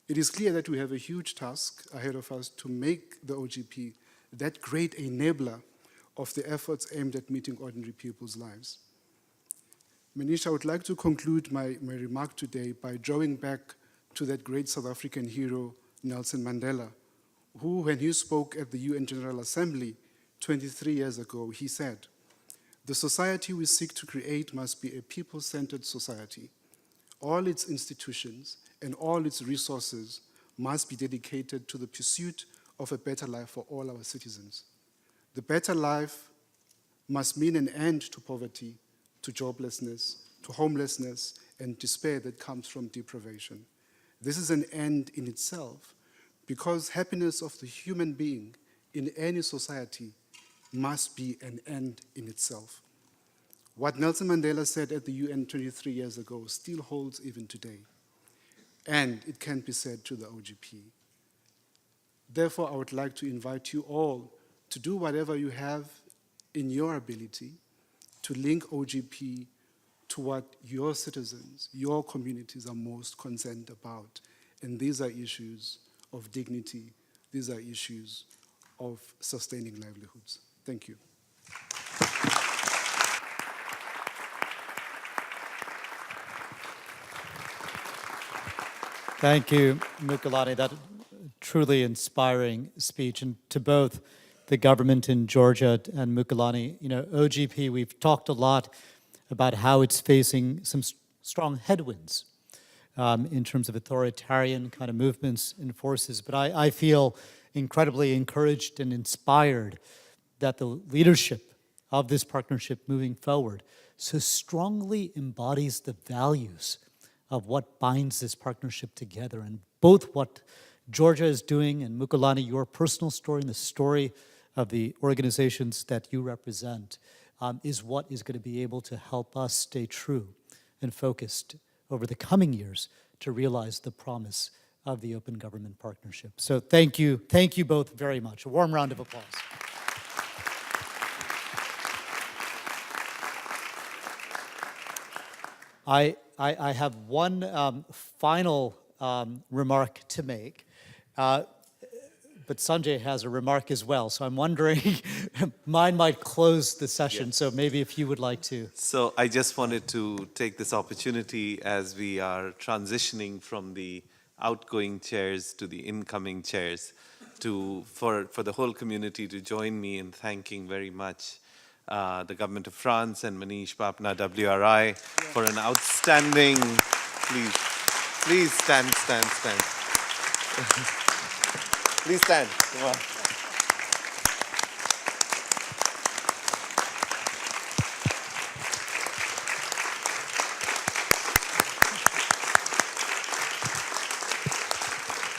It is clear that we have a huge task ahead of us to make the OGP that great enabler of the efforts aimed at meeting ordinary people's lives. Manish, I would like to conclude my remark today by drawing back to that great South African hero, Nelson Mandela, who, when he spoke at the UN General Assembly 23 years ago, he said, "The society we seek to create must be a people-centered society. All its institutions and all its resources must be dedicated to the pursuit of a better life for all our citizens. The better life must mean an end to poverty, to joblessness, to homelessness, and despair that comes from deprivation. This is an end in itself, because happiness of the human being in any society must be an end in itself." What Nelson Mandela said at the UN 23 years ago still holds even today, and it can be said to the OGP. Therefore, I would like to invite you all to do whatever you have in your ability to link OGP to what your citizens, your communities are most concerned about. And these are issues of dignity. These are issues of sustaining livelihoods. Thank you. Thank you, Mukulani. That truly inspiring speech. And to both the government in Georgia and Mukulani, OGP, we've talked a lot about how it's facing some strong headwinds in terms of authoritarian kind of movements and forces. But I feel incredibly encouraged and inspired that the leadership of this partnership moving forward so strongly embodies the values of what binds this partnership together. And both what Georgia is doing, and Mukulani, your personal story and the story of the organizations that you represent, is what is going to be able to help us stay true and focused over the coming years to realize the promise of the Open Government Partnership. So thank you both very much. A warm round of applause. I have one final remark to make, but Sanjay has a remark as well. So I'm wondering, mine might close the session. Yes. So maybe if you would like to. So I just wanted to take this opportunity as we are transitioning from the outgoing chairs to the incoming chairs for the whole community to join me in thanking very much the government of France and Manish Papna, WRI, for an outstanding, please stand. Please stand, come on.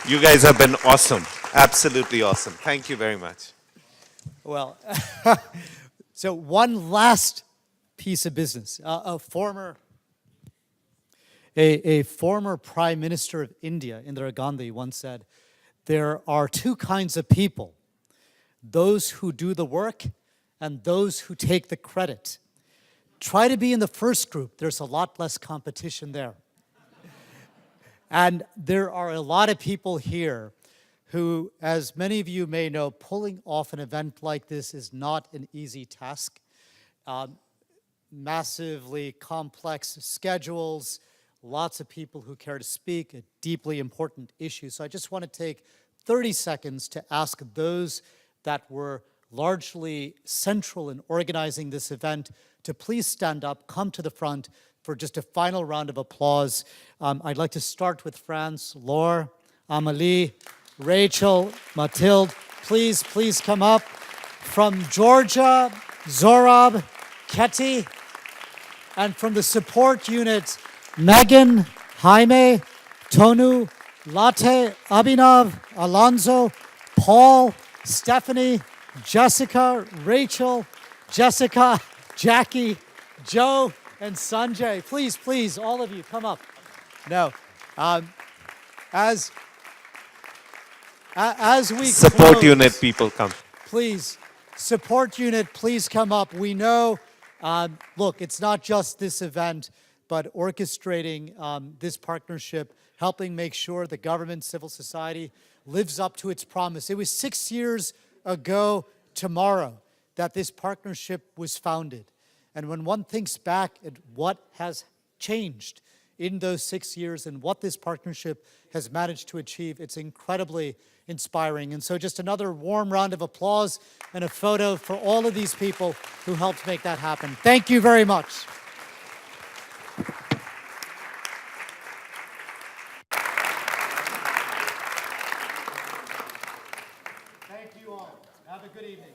You guys have been awesome, absolutely awesome. Thank you very much. Well, so one last piece of business. A former Prime Minister of India, Indira Gandhi, once said, "There are two kinds of people, those who do the work and those who take the credit. Try to be in the first group. There's a lot less competition there." And there are a lot of people here who, as many of you may know, pulling off an event like this is not an easy task. Massively complex schedules, lots of people who care to speak, a deeply important issue. So I just want to take 30 seconds to ask those that were largely central in organizing this event to please stand up, come to the front for just a final round of applause. I'd like to start with France, Laure, Amelie, Rachel, Mathilde. Please come up. From Georgia, Zorab, Ketty. And from the support unit, Megan, Jaime, Tonu, Latte, Abhinav, Alonso, Paul, Stephanie, Jessica, Rachel, Jessica, Jackie, Joe, and Sanjay. Please, all of you, come up. No. As we support close, unit people come. Please, support unit, please come up. We know, look, it's not just this event, but orchestrating this partnership, helping make sure the government, civil society lives up to its promise. It was 6 years ago tomorrow that this partnership was founded. And when one thinks back at what has changed in those 6 years and what this partnership has managed to achieve, it's incredibly inspiring. And so just another warm round of applause and a photo for all of these people who helped make that happen. Thank you very much. Thank you all. Have a good evening.